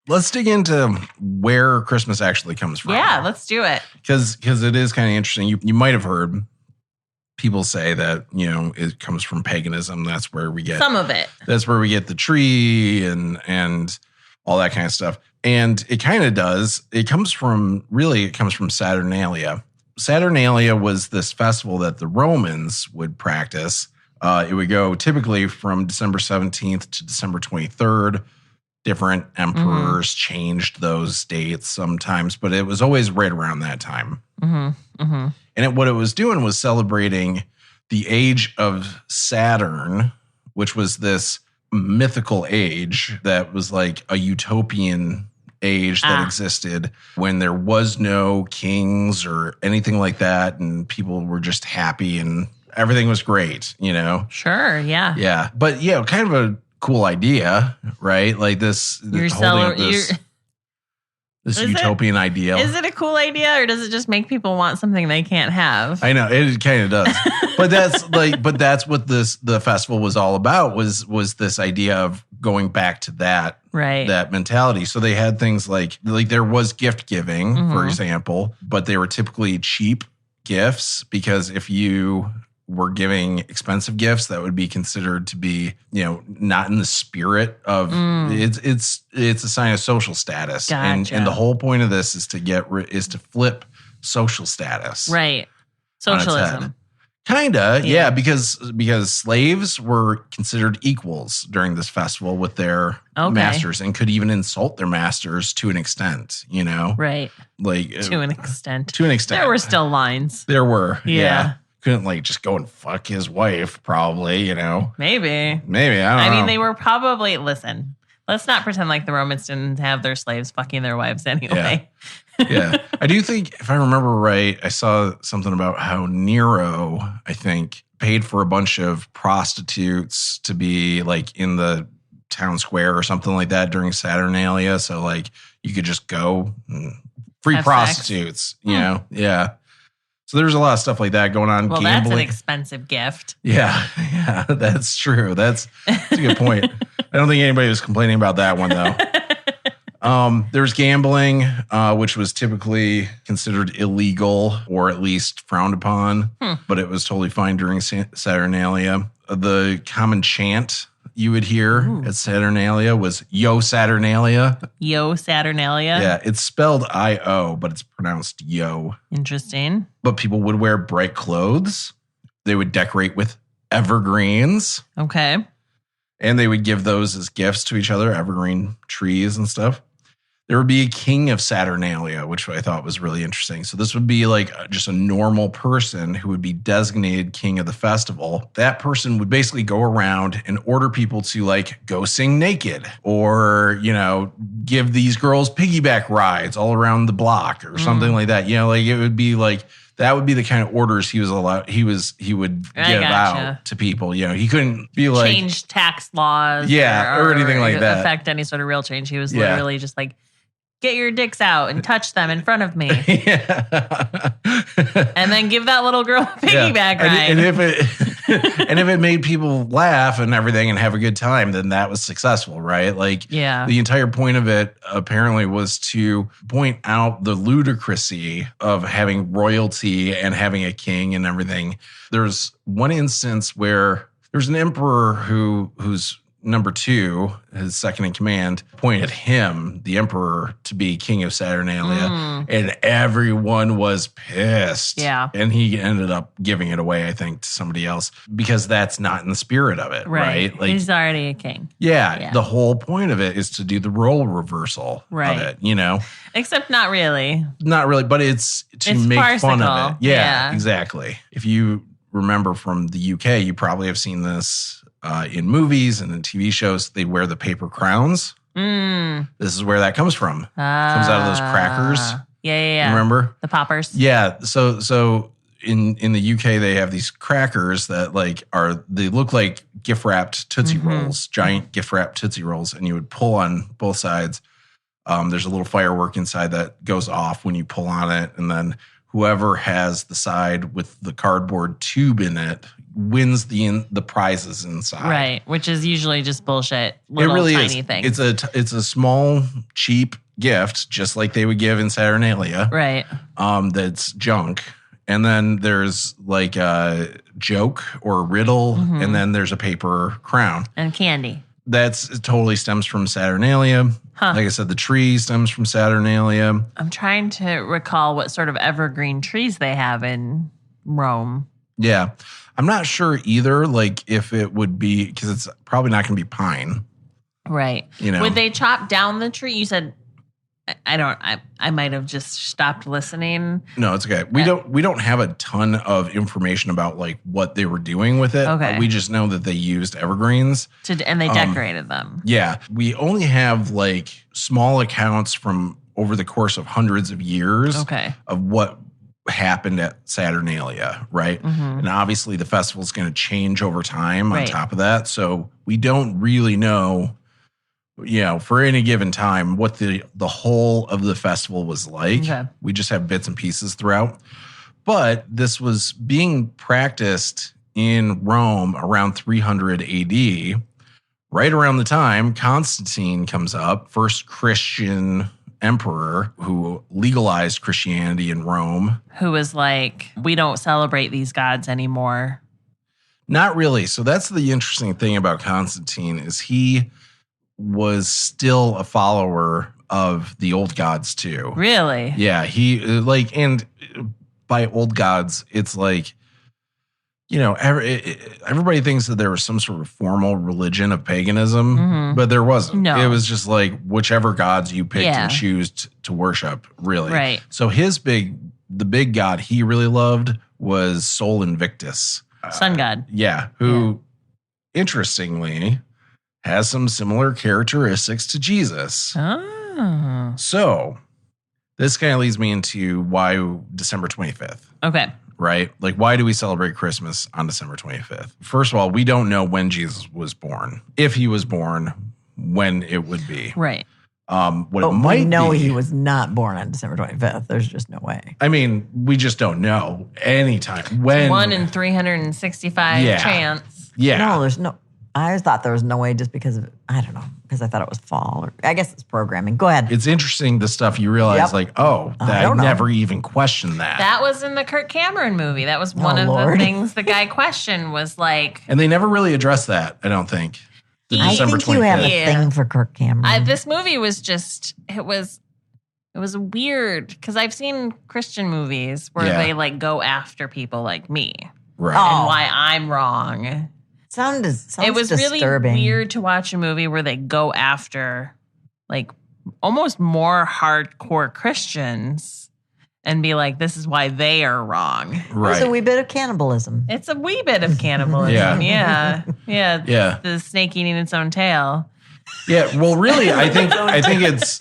Let's dig into where Christmas actually comes from. Yeah, let's do it. Because it is kind of interesting. You might have heard people say that, it comes from paganism. That's where we get some of it. That's where we get the tree and all that kind of stuff. And it kind of does. It comes from Saturnalia. Saturnalia was this festival that the Romans would practice. It would go typically from December 17th to December 23rd. Different emperors changed those dates sometimes, but it was always right around that time. And what it was doing was celebrating the age of Saturn, which was this mythical age that was like a utopian age that existed when there was no kings or anything like that, and people were just happy and everything was great, Sure, yeah. Yeah, but kind of a cool idea, right? Like this utopian ideal. Is it a cool idea, or does it just make people want something they can't have? I know it kind of does, but that's what the festival was all about. Was this idea of going back to that mentality? So they had things like there was gift giving, for example, but they were typically cheap gifts, because if you were giving expensive gifts, that would be considered to be, not in the spirit of it's a sign of social status. Gotcha. And the whole point of this is to flip social status. Right. Socialism. Kinda, yeah, because slaves were considered equals during this festival with their masters, and could even insult their masters to an extent, Right. Like to an extent. There were still lines. There were. Yeah. Couldn't just go and fuck his wife, probably, Maybe. I don't know. I mean, they were probably, listen, let's not pretend like the Romans didn't have their slaves fucking their wives anyway. Yeah. I do think, if I remember right, I saw something about how Nero, I think, paid for a bunch of prostitutes to be in the town square or something like that during Saturnalia. So you could just go and free have prostitutes, Yeah. So there's a lot of stuff like that going on. Well, gambling. That's an expensive gift. Yeah, that's true. That's a good point. I don't think anybody was complaining about that one, though. There's gambling, which was typically considered illegal or at least frowned upon, but it was totally fine during Saturnalia. The common chant you would hear at Saturnalia was Yo Saturnalia. Yo Saturnalia. Yeah, it's spelled I-O, but it's pronounced Yo. Interesting. But people would wear bright clothes. They would decorate with evergreens. Okay. And they would give those as gifts to each other, evergreen trees and stuff. There would be a king of Saturnalia, which I thought was really interesting. So this would be just a normal person who would be designated king of the festival. That person would basically go around and order people to go sing naked, or, give these girls piggyback rides all around the block or something like that. It would be that would be the kind of orders he was allowed. He would give out to people. He couldn't be change tax laws, or anything like that. Affect any sort of real change. He was literally just get your dicks out and touch them in front of me. Yeah. And then give that little girl a piggyback ride. And if it made people laugh and everything and have a good time, then that was successful, right? The entire point of it apparently was to point out the ludicrousy of having royalty and having a king and everything. There's one instance where there's an emperor who's number two, his second in command, appointed him, the emperor, to be king of Saturnalia, and everyone was pissed. Yeah. And he ended up giving it away, I think, to somebody else, because that's not in the spirit of it, right? He's already a king. Yeah. The whole point of it is to do the role reversal of it, Except not really. Not really, but it's make farcical. Fun of it. Yeah, exactly. If you remember from the UK, you probably have seen this in movies and in TV shows. They wear the paper crowns. This is where that comes from. Comes out of those crackers. Yeah. Remember? The poppers. Yeah. So in the UK, they have these crackers that they look like gift wrapped Tootsie Rolls, giant gift wrapped Tootsie Rolls, and you would pull on both sides. There's a little firework inside that goes off when you pull on it, and then whoever has the side with the cardboard tube in it wins the prizes inside. Right, which is usually just bullshit. It really tiny is. Things. It's a small, cheap gift, just like they would give in Saturnalia. Right. That's junk. And then there's like a joke or a riddle, and then there's a paper crown. And candy. It totally stems from Saturnalia. Huh. Like I said, the tree stems from Saturnalia. I'm trying to recall what sort of evergreen trees they have in Rome. Yeah. I'm not sure either, like if it would be, because it's probably not going to be pine. Right. You know. Would they chop down the tree? You said, I might have just stopped listening. No, it's okay. We don't have a ton of information about like what they were doing with it. Okay. We just know that they used evergreens. And they decorated them. Yeah. We only have like small accounts from over the course of hundreds of years of what happened at Saturnalia, right? Mm-hmm. And obviously the festival is going to change over time on top of that. So we don't really know, for any given time, what the whole of the festival was like. Okay. We just have bits and pieces throughout. But this was being practiced in Rome around 300 AD, right around the time Constantine comes up, first Christian emperor who legalized Christianity in Rome. Who was like, we don't celebrate these gods anymore. Not really. So that's the interesting thing about Constantine is he was still a follower of the old gods too. Really? Yeah. He and by old gods, it's like, everybody thinks that there was some sort of formal religion of paganism, but there wasn't. No. It was just like whichever gods you picked and choose to worship, really. Right. So the big god he really loved was Sol Invictus. Sun god. Yeah. Who, interestingly, has some similar characteristics to Jesus. Oh. So this kind of leads me into why December 25th. Okay. Right? Like, why do we celebrate Christmas on December 25th? First of all, we don't know when Jesus was born. If he was born, when it would be. Right. We know he was not born on December 25th. There's just no way. I mean, we just don't know anytime. When 1 in 365 chance. Yeah. No, there's no. I always thought there was no way just because of, I don't know, because I thought it was fall. Or I guess it's programming. Go ahead. It's interesting the stuff you realize, I never even questioned that. That was in the Kirk Cameron movie. That was one of the things the guy questioned was like. And they never really addressed that, I don't think. I think you have a thing for Kirk Cameron. This movie was just, it was weird because I've seen Christian movies where they like go after people like me. Right. And why I'm wrong. Sounds it was disturbing. Really weird to watch a movie where they go after like almost more hardcore Christians and be like, this is why they are wrong. Right. It's a wee bit of cannibalism. It's a wee bit of cannibalism. Yeah. The snake eating its own tail. Yeah, well, really, I think it's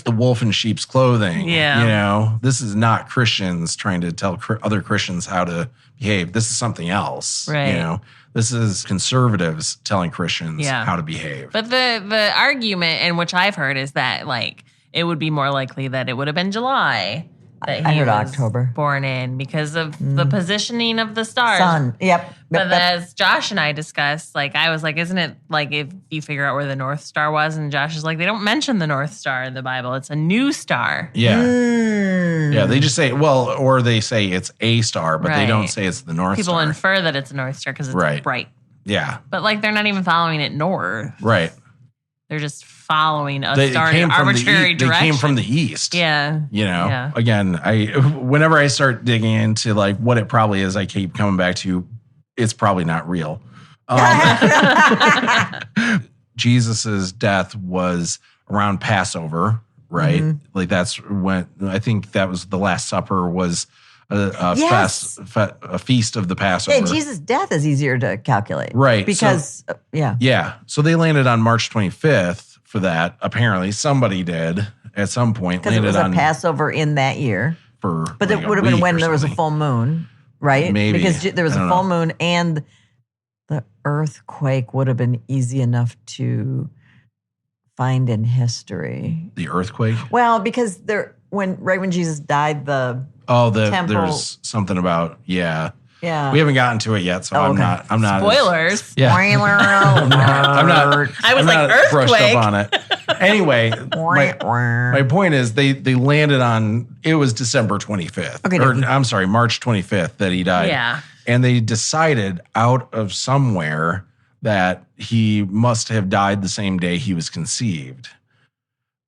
the wolf in sheep's clothing. Yeah, this is not Christians trying to tell other Christians how to behave. This is something else. Right. This is conservatives telling Christians how to behave. But the argument, and which I've heard, is that like it would be more likely that it would have been July. That I he heard was October. Born in because of the positioning of the stars. Sun. Yep. But as Josh and I discussed, like I was like, isn't it like if you figure out where the North Star was? And Josh is like, they don't mention the North Star in the Bible. It's a new star. Yeah. Yeah, they just say, or they say it's a star, but they don't say it's the North Star. People infer that it's a North Star because it's bright. Yeah. But like they're not even following it north. Right. They're just following a star in arbitrary direction. They came from the east. Yeah. Again, whenever I start digging into like what it probably is, I keep coming back to it's probably not real. Jesus's death was around Passover, right? Mm-hmm. Like that's when I think that was the Last Supper was a feast of the Passover. Yeah, Jesus' death is easier to calculate. Right. Because, Yeah. So they landed on March 25th for that. Apparently somebody did at some point. Because it was a Passover in that year. But it would have been when there was a full moon. right? Maybe. Because there was I a don't full know. moon and the earthquake would have been easy enough to find in history. The earthquake? Well, because when Jesus died, temple. There's something about, yeah. Yeah. We haven't gotten to it yet, so I'm not. Spoilers. Yeah. Spoiler I'm not. I was like, brushed earthquake. up on it. Anyway, my point is they landed on, it was December 25th. Okay, I'm sorry, March 25th that he died. Yeah. And they decided out of somewhere that he must have died the same day he was conceived.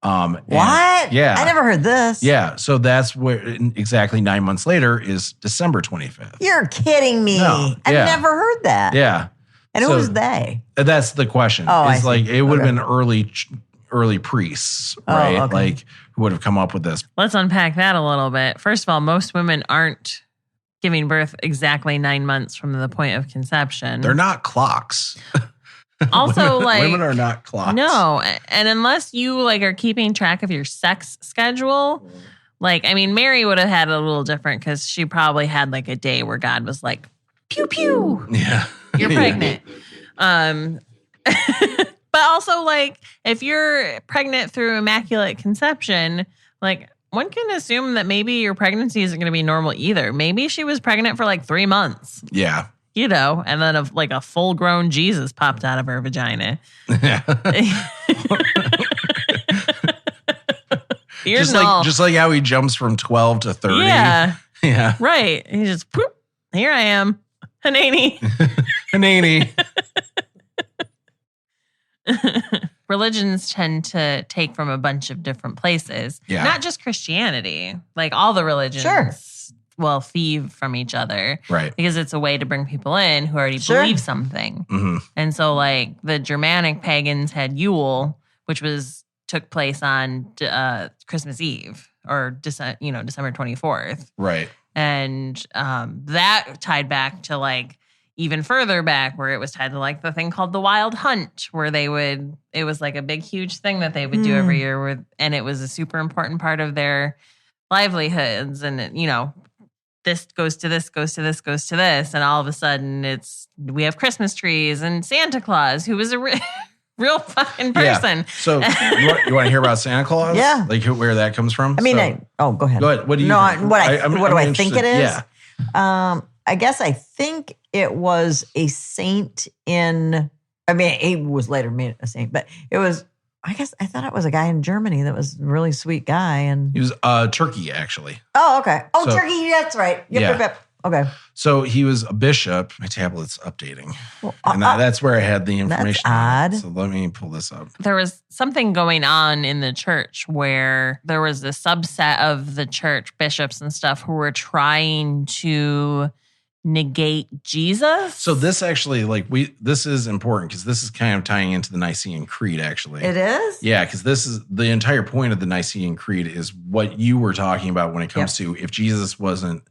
What? Yeah. I never heard this. Yeah. So that's where exactly 9 months later is December 25th. You're kidding me. No, I've yeah. never heard that. Yeah. And So- who was they? That's the question. Oh, I it's see. like it would have Okay. been early priests, Oh, right? okay. Like who would have come up with this. Let's unpack that a little bit. First of all, most women aren't giving birth exactly 9 months from the point of conception. They're not clocks. Also, women are not clocks. No, and unless you like are keeping track of your sex schedule, like I mean, Mary would have had it a little different because she probably had like a day where God was like, "Pew pew, Yeah. you're pregnant." But also, like, if you're pregnant through immaculate conception, like one can assume that maybe your pregnancy isn't going to be normal either. Maybe she was pregnant for like 3 months. Yeah. You know, and then a full-grown Jesus popped out of her vagina. Just like how he jumps from 12 to 30. Yeah, Yeah. right. He just, whoop, here I am. Hanani. Hanani. Religions tend to take from a bunch of different places. Yeah. Not just Christianity. Like all the religions Sure. will thieve from each other. Right. Because it's a way to bring people in who already Sure. believe something. Mm-hmm. And so, like, the Germanic pagans had Yule, which took place on Christmas Eve or December 24th. Right. And that tied back to, like, even further back where it was tied to, like, the thing called the Wild Hunt, where it was like a big, huge thing that they would do every year. And it was a super important part of their livelihoods. And, you know, this goes to this, goes to this, goes to this. And all of a sudden we have Christmas trees and Santa Claus, who was a real fucking person. Yeah. So you want to hear about Santa Claus? Yeah. Like where that comes from? I mean, So- go ahead. Go ahead. What do you No, think? what I'm do I think it interested. is? Yeah. I guess I think it was a saint he was later made a saint, but it was, I thought it was a guy in Germany that was a really sweet guy. And He was Turkey, actually. oh, okay. Oh, So- Turkey. That's right. Yep. Okay. So he was a bishop. My tablet's updating. Well, And that's where I had the information. odd. So let me pull this up. There was something going on in the church where there was a subset of the church bishops and stuff who were trying to negate Jesus. So this actually, this is important because this is kind of tying into the Nicene Creed, actually. It is? Yeah, because this is the entire point of the Nicene Creed is what you were talking about when it comes to if Jesus wasn't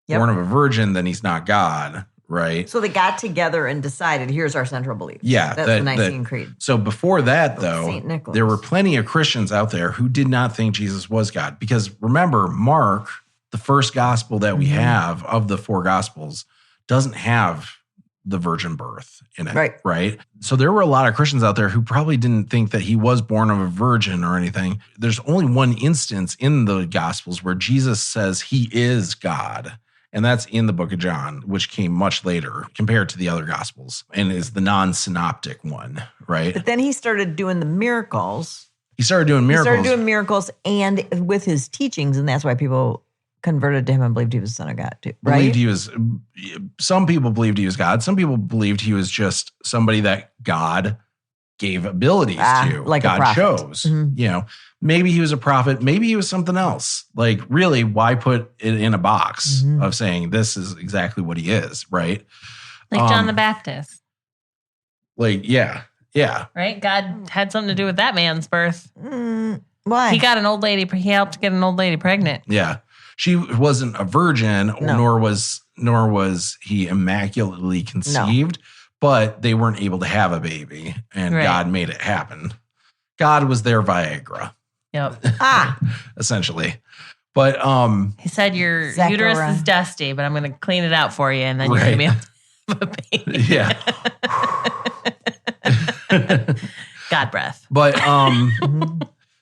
born of a virgin, then he's not God, right? So they got together and decided, here's our central belief. Yeah. That's the Nicene Creed. So before that, though, Saint Nicholas. there were plenty of Christians out there who did not think Jesus was God. Because remember, Mark, the first gospel that we have of the 4 gospels, doesn't have the virgin birth in it. Right. So there were a lot of Christians out there who probably didn't think that he was born of a virgin or anything. There's only one instance in the gospels where Jesus says he is God. And that's in the book of John, which came much later compared to the other gospels and is the non-synoptic one, right? But then he started doing the miracles. He started doing miracles and with his teachings, and that's why people converted to him and believed he was the Son of God too, right? Some people believed he was God. Some people believed he was just somebody that God gave abilities to, like God a prophet. chose. You know, maybe he was a prophet. Maybe he was something else. Like, really, why put it in a box of saying this is exactly what he is, right? Like John the Baptist. Yeah. Right? God had something to do with that man's birth. Why? He helped get an old lady pregnant. Yeah. She wasn't a virgin, No. nor was he immaculately conceived, but they weren't able to have a baby, and God made it happen. God was their Viagra. Yep. Essentially. But he said your Zechariah. uterus is dusty, but I'm going to clean it out for you, and then you're going to be able to have a baby. yeah. God breath. But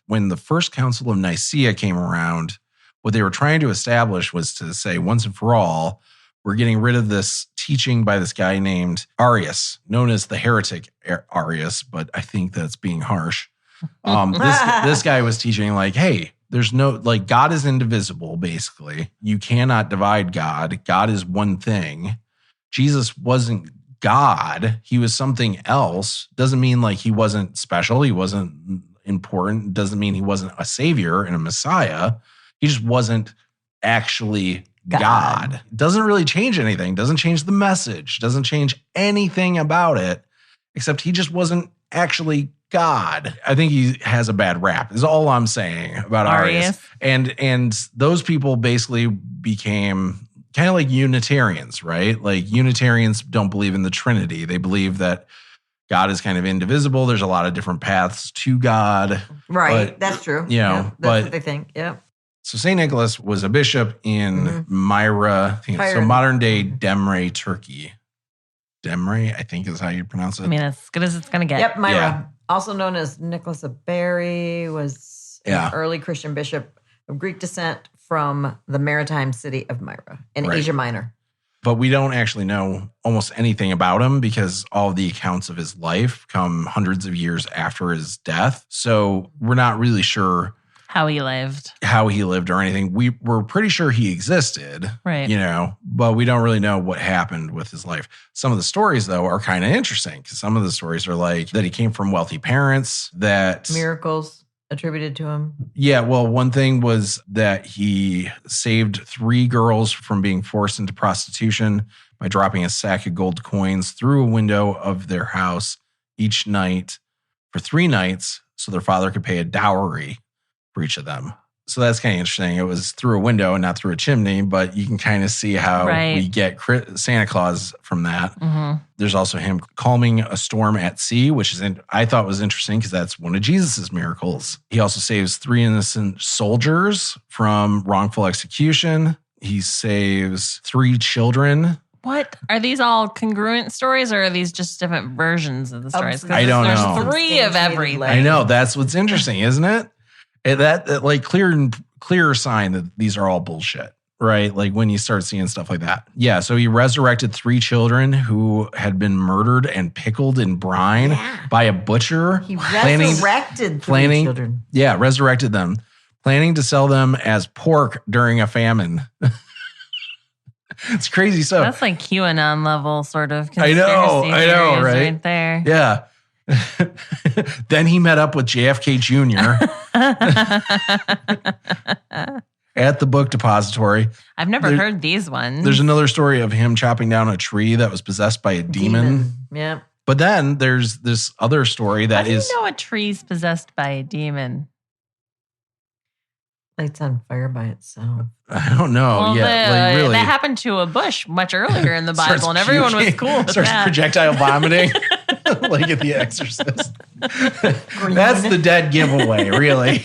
when the First Council of Nicaea came around, what they were trying to establish was to say once and for all, we're getting rid of this teaching by this guy named Arius, known as the heretic Arius, but I think that's being harsh. This guy was teaching like, hey, there's no, like, God is indivisible, basically. You cannot divide God. God is one thing. Jesus wasn't God. He was something else. Doesn't mean like he wasn't special. He wasn't important. Doesn't mean he wasn't a savior and a Messiah. He just wasn't actually God. Doesn't really change anything. Doesn't change the message. Doesn't change anything about it, except he just wasn't actually God. I think he has a bad rap is all I'm saying about Arius. And those people basically became kind of like Unitarians, right? Like Unitarians don't believe in the Trinity. They believe that God is kind of indivisible. There's a lot of different paths to God. Right. But, that's true. You know, yeah, that's what they think. Yeah. So St. Nicholas was a bishop in Myra, so modern day Demre, Turkey. Demre, I think is how you pronounce it. I mean, as good as it's going to get. Yep, Myra. Yeah. Also known as Nicholas of Bari, was an early Christian bishop of Greek descent from the maritime city of Myra in Asia Minor. But we don't actually know almost anything about him because all of the accounts of his life come hundreds of years after his death. So we're not really sure how he lived or anything. We're pretty sure he existed, right? You know, but we don't really know what happened with his life. Some of the stories, though, are kind of interesting because some of the stories are like that he came from wealthy parents, that miracles attributed to him. Yeah, well, one thing was that he saved 3 girls from being forced into prostitution by dropping a sack of gold coins through a window of their house each night for 3 nights so their father could pay a dowry for each of them. So that's kind of interesting. It was through a window and not through a chimney, but you can kind of see how we get Santa Claus from that. Mm-hmm. There's also him calming a storm at sea, which I thought was interesting because that's one of Jesus's miracles. He also saves 3 innocent soldiers from wrongful execution. He saves 3 children. What? Are these all congruent stories or are these just different versions of the stories? I don't know. There's 3 of everything. I know. That's what's interesting, isn't it? That like clear sign that these are all bullshit, right? Like when you start seeing stuff like that. Yeah. So he resurrected 3 children who had been murdered and pickled in brine by a butcher. He resurrected 3 children. Yeah, resurrected them, planning to sell them as pork during a famine. It's crazy stuff. That's like QAnon level sort of conspiracy I know, right there. Yeah. Then he met up with JFK Jr. at the book depository. I've never heard these ones. There's another story of him chopping down a tree that was possessed by a demon. Yeah. But then there's this other story that is... How do you know a tree's possessed by a demon? Lights on fire by itself. I don't know. Well, really. That happened to a bush much earlier in the Bible, and everyone was cool with starts that. Projectile vomiting, like at The Exorcist. That's the dead giveaway, really.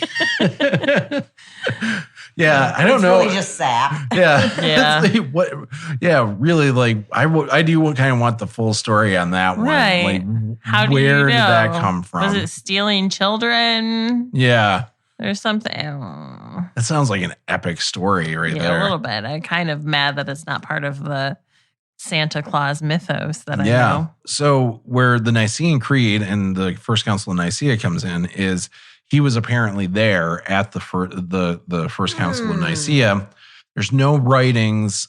Yeah, I don't know. It's really just sap. Yeah. Really, like I do kind of want the full story on that one. Right. Like, how do where you know? did that come from? Was it stealing children? Yeah. There's something. That sounds like an epic story right there. Yeah, a little bit. I'm kind of mad that it's not part of the Santa Claus mythos that I know. So where the Nicene Creed and the First Council of Nicaea comes in is he was apparently there at the First Council of Nicaea. There's no writings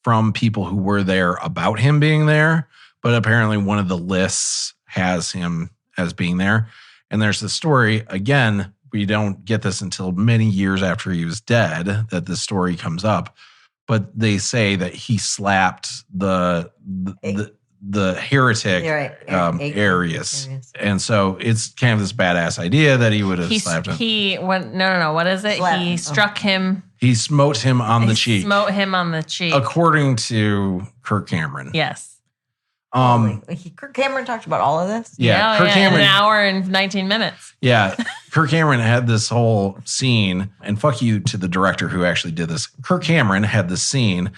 from people who were there about him being there, but apparently one of the lists has him as being there. And there's the story, again, we don't get this until many years after he was dead that this story comes up, but they say that he slapped the heretic Arius. And so it's kind of this badass idea that he would have slapped him. What is it? He struck him. He smote him on the cheek. Smote him on the cheek. According to Kirk Cameron. Yes. Kirk Cameron talked about all of this? Yeah. Kirk Cameron, in an hour and 19 minutes. Yeah. Kirk Cameron had this whole scene, and fuck you to the director who actually did this. Kirk Cameron had this scene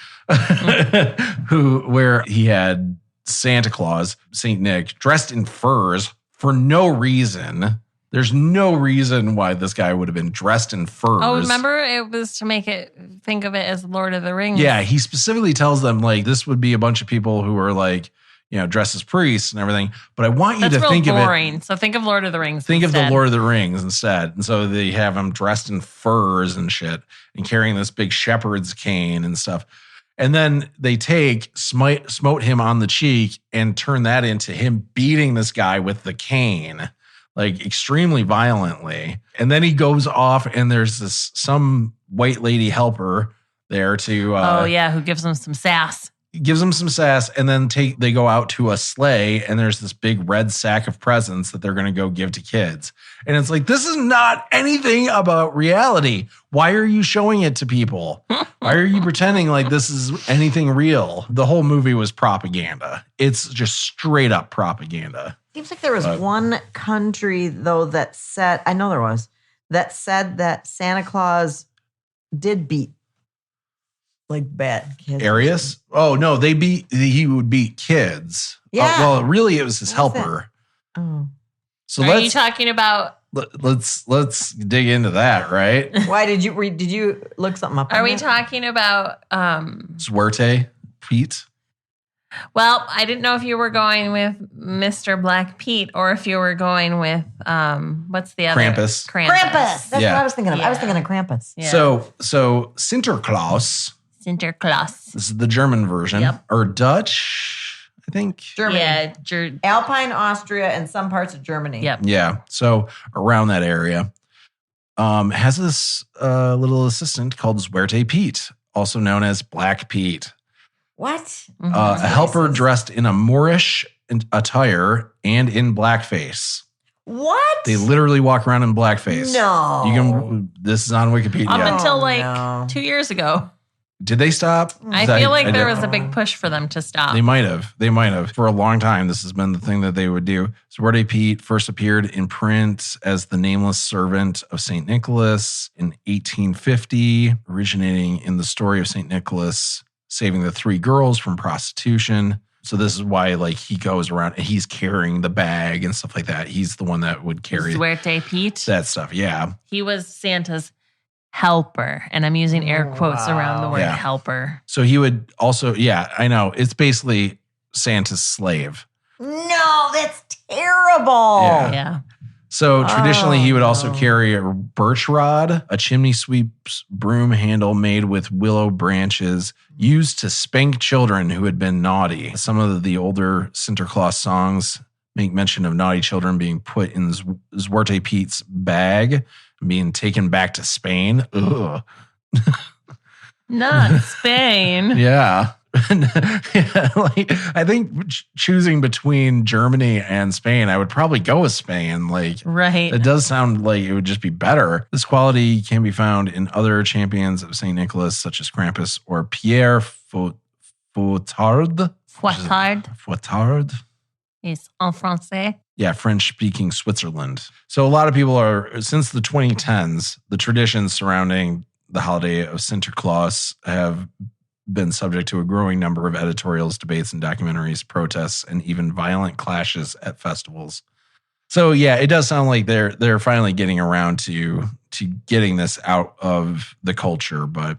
where he had Santa Claus, Saint Nick, dressed in furs for no reason. There's no reason why this guy would have been dressed in furs. Oh, remember? It was to make it think of it as Lord of the Rings. Yeah, he specifically tells them, like, this would be a bunch of people who are, like, you know, dressed as priests and everything. But I want you That's to real think boring. of it. So think of Lord of the Rings. Think instead. of the Lord of the Rings instead. And so they have him dressed in furs and shit and carrying this big shepherd's cane and stuff. And then they smote him on the cheek and turn that into him beating this guy with the cane, like extremely violently. And then he goes off and there's some white lady helper there to who gives him some sass. Gives them some sass, and then they go out to a sleigh, and there's this big red sack of presents that they're going to go give to kids. And it's like, this is not anything about reality. Why are you showing it to people? Why are you pretending like this is anything real? The whole movie was propaganda. It's just straight up propaganda. Seems like there was one country, though, that said that Santa Claus did beat like bad kids. Arius? Oh no, he would beat kids. Yeah. Well, really, it was his helper. Oh. So Are you talking about? Let's dig into that, right? Why did you look something up? Are we talking about? Suerte, Pete. Well, I didn't know if you were going with Mr. Black Pete or if you were going with what's the other? Krampus. Krampus. That's what I was thinking of. Yeah. I was thinking of Krampus. Yeah. So Santa Claus. Santa Claus. This is the German version. Yep. Or Dutch, I think. Germany. Yeah. Alpine, Austria, and some parts of Germany. Yep. Yeah. So around that area. Has this little assistant called Suerte Pete, also known as Black Pete. What? Mm-hmm. A helper dressed in a Moorish attire and in blackface. What? They literally walk around in blackface. No. This is on Wikipedia. Up until no. 2 years ago. Did they stop? I feel like there was a big push for them to stop. They might have. For a long time, this has been the thing that they would do. Suerte Pete first appeared in print as the nameless servant of St. Nicholas in 1850, originating in the story of St. Nicholas saving the 3 girls from prostitution. So this is why, like, he goes around and he's carrying the bag and stuff like that. He's the one that would carry Suerte Pete. that stuff. Yeah. He was Santa's helper. And I'm using air quotes around the word helper. So he would also, I know. It's basically Santa's slave. No, that's terrible. Yeah. So traditionally, he would also carry a birch rod, a chimney sweep's broom handle made with willow branches used to spank children who had been naughty. Some of the older Santa Claus songs make mention of naughty children being put in Suerte Pete's bag and being taken back to Spain. Ugh. Not Spain. Yeah. Like, I think choosing between Germany and Spain, I would probably go with Spain. Like, Right. it does sound like it would just be better. This quality can be found in other champions of St. Nicholas, such as Krampus or Pierre Fouettard. Fouettard is en français. Yeah, French-speaking Switzerland. So a lot of people are, since the 2010s, the traditions surrounding the holiday of Santa Claus have been subject to a growing number of editorials, debates, and documentaries, protests, and even violent clashes at festivals. So yeah, it does sound like they're finally getting around to getting this out of the culture, but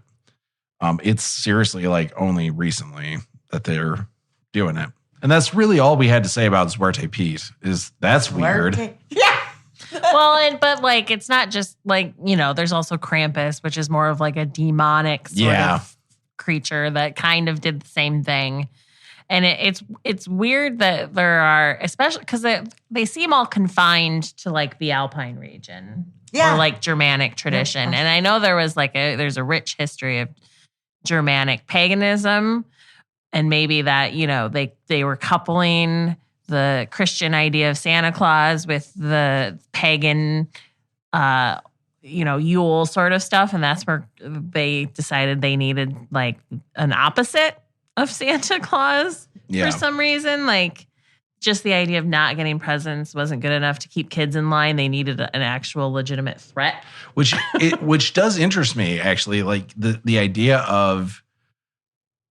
it's seriously like only recently that they're doing it. And that's really all we had to say about Suerte Pete. Is that's weird. Yeah. Well, but like it's not just like, you know, there's also Krampus, which is more of like a demonic sort of creature that kind of did the same thing. And it's weird that there are, especially because they seem all confined to like the Alpine region or like Germanic tradition. And I know there was there's a rich history of Germanic paganism, and maybe that, you know, they were coupling the Christian idea of Santa Claus with the pagan, Yule sort of stuff. And that's where they decided they needed like an opposite of Santa Claus for some reason. Like, just the idea of not getting presents wasn't good enough to keep kids in line. They needed an actual legitimate threat. Which does interest me, actually, like the idea of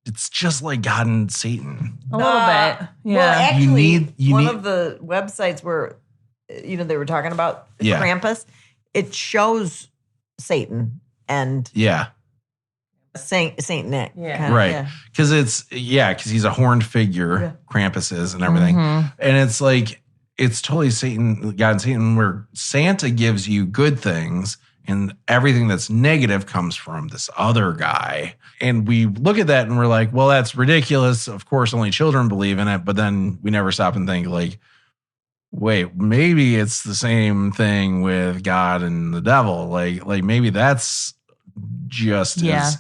it's just like God and Satan. A little bit. Yeah. Well, actually, You one need- of the websites where, they were talking about Yeah. Krampus, it shows Satan and Yeah. Saint Nick. Yeah. kinda, Right. yeah. Because because he's a horned figure, Yeah. Krampus is, and everything. Mhm. And it's like, it's totally Satan, God and Satan, where Santa gives you good things and everything that's negative comes from this other guy. And we look at that and we're like, well, that's ridiculous. Of course, only children believe in it. But then we never stop and think, like, wait, maybe it's the same thing with God and the devil. Like maybe that's just as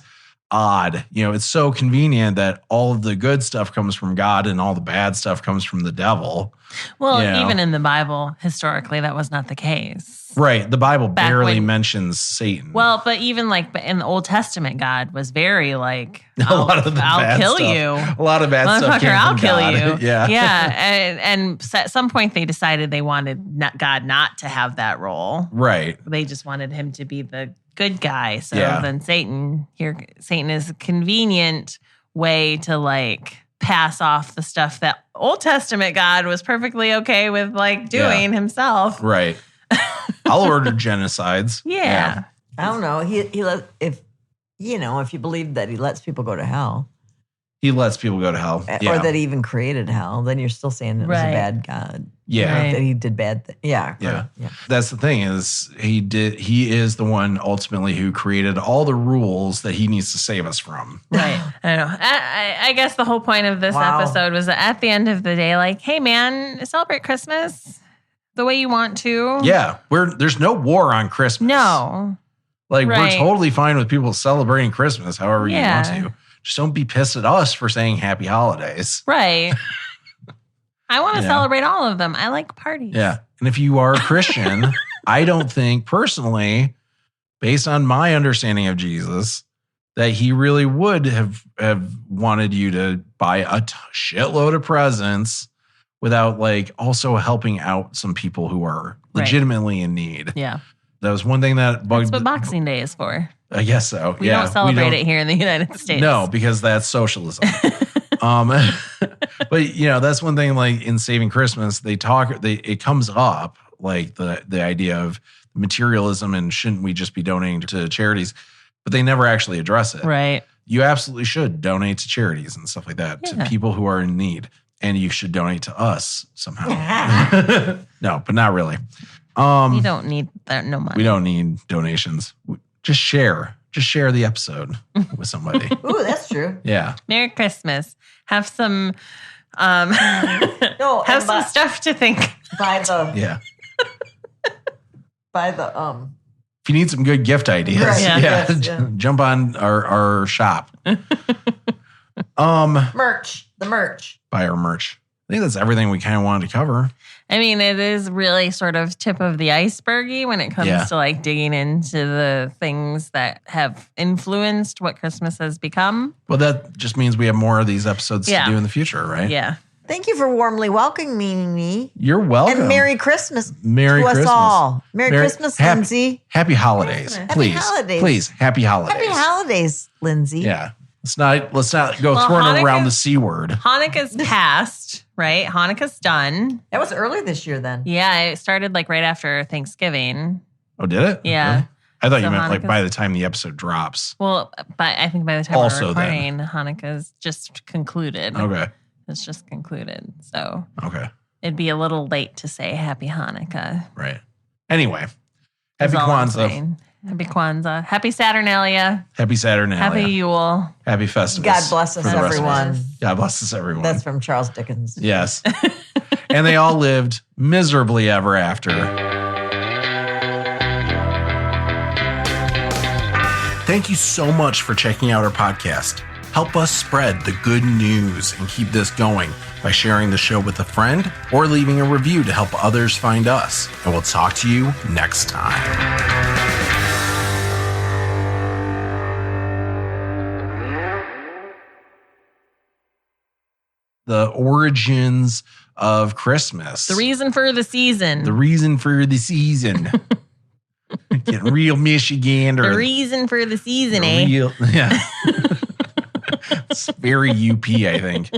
odd. It's so convenient that all of the good stuff comes from God and all the bad stuff comes from the devil. Well, You know? even in the Bible, historically, that was not the case. Right. The Bible Back barely when- mentions Satan. Well, but even like in the Old Testament, God was very like, a lot of the I'll bad kill stuff. you. A lot of bad stuff came Motherfucker, I'll from kill God. you. Yeah. Yeah. And at some point, they decided they wanted God not to have that role. Right. They just wanted him to be the good guy. So Yeah. then Satan is a convenient way to like pass off the stuff that Old Testament God was perfectly okay with like doing himself. Right. I'll order genocides. Yeah. I don't know. If you believe that he lets people go to hell, He lets people go to hell. Yeah. or that he even created hell, then you're still saying it was a Right. bad God. Yeah. Right. That he did bad things. Yeah. Yeah. Yeah. That's the thing is he is the one ultimately who created all the rules that he needs to save us from. Right. I don't know. I guess the whole point of this Wow. episode was that at the end of the day, like, hey, man, celebrate Christmas the way you want to. Yeah. There's no war on Christmas. No. Like Right. we're totally fine with people celebrating Christmas however you Yeah. want to. Just don't be pissed at us for saying happy holidays. Right. I want to Yeah. celebrate all of them. I like parties. Yeah. And if you are a Christian, I don't think personally, based on my understanding of Jesus, that he really would have wanted you to buy a shitload of presents without like also helping out some people who are Right. legitimately in need. Yeah. That was one thing that bugged. That's what Boxing Day is for. I guess so. We yeah. don't celebrate it here in the United States. No, because that's socialism. But that's one thing. Like in Saving Christmas, it comes up like the idea of materialism and shouldn't we just be donating to charities? But they never actually address it. Right. You absolutely should donate to charities and stuff like that to Yeah. people who are in need, and you should donate to us somehow. No, but not really. We don't need that. No money. We don't need donations. Just share the episode with somebody. Ooh, that's true. Yeah. Merry Christmas. Have some No, have and some stuff to think. by the Yeah. If you need some good gift ideas, Right, yeah, yes, yeah. jump on our shop. merch. The merch. Buy our merch. I think that's everything we kind of wanted to cover. I mean, it is really sort of tip of the icebergy when it comes Yeah. to like digging into the things that have influenced what Christmas has become. Well, that just means we have more of these episodes Yeah. to do in the future, right? Yeah. Thank you for warmly welcoming me. You're welcome. And Merry Christmas Merry to Christmas. us all. Merry Christmas, Lindsay. Happy holidays, Happy please. holidays. Please, happy holidays. Happy holidays, Lindsay. Yeah. Let's not go Well, throwing Hanukkah- around the C word. Hanukkah's passed, right? Hanukkah's done. That was early this year then. Yeah, it started like right after Thanksgiving. Oh, did it? Yeah. Really? I thought you So meant like Hanukkah's- by the time the episode drops. Well, but I think by the time Also we're then. recording, Hanukkah's just concluded. Okay. It's just concluded. So Okay. it'd be a little late to say Happy Hanukkah. Right. Anyway, is happy all I'm Kwanzaa. saying. Happy Kwanzaa. Happy Saturnalia. Happy Saturnalia. Happy Yule. Happy Festivus. God bless us, for the rest of us. everyone. God bless us, everyone. That's from Charles Dickens. Yes. And they all lived miserably ever after. Thank you so much for checking out our podcast. Help us spread the good news and keep this going by sharing the show with a friend or leaving a review to help others find us. And we'll talk to you next time. the origins of Christmas. The reason for the season. The reason for the season. Getting real Michigan. The reason for the season, eh? Yeah. It's very UP, I think.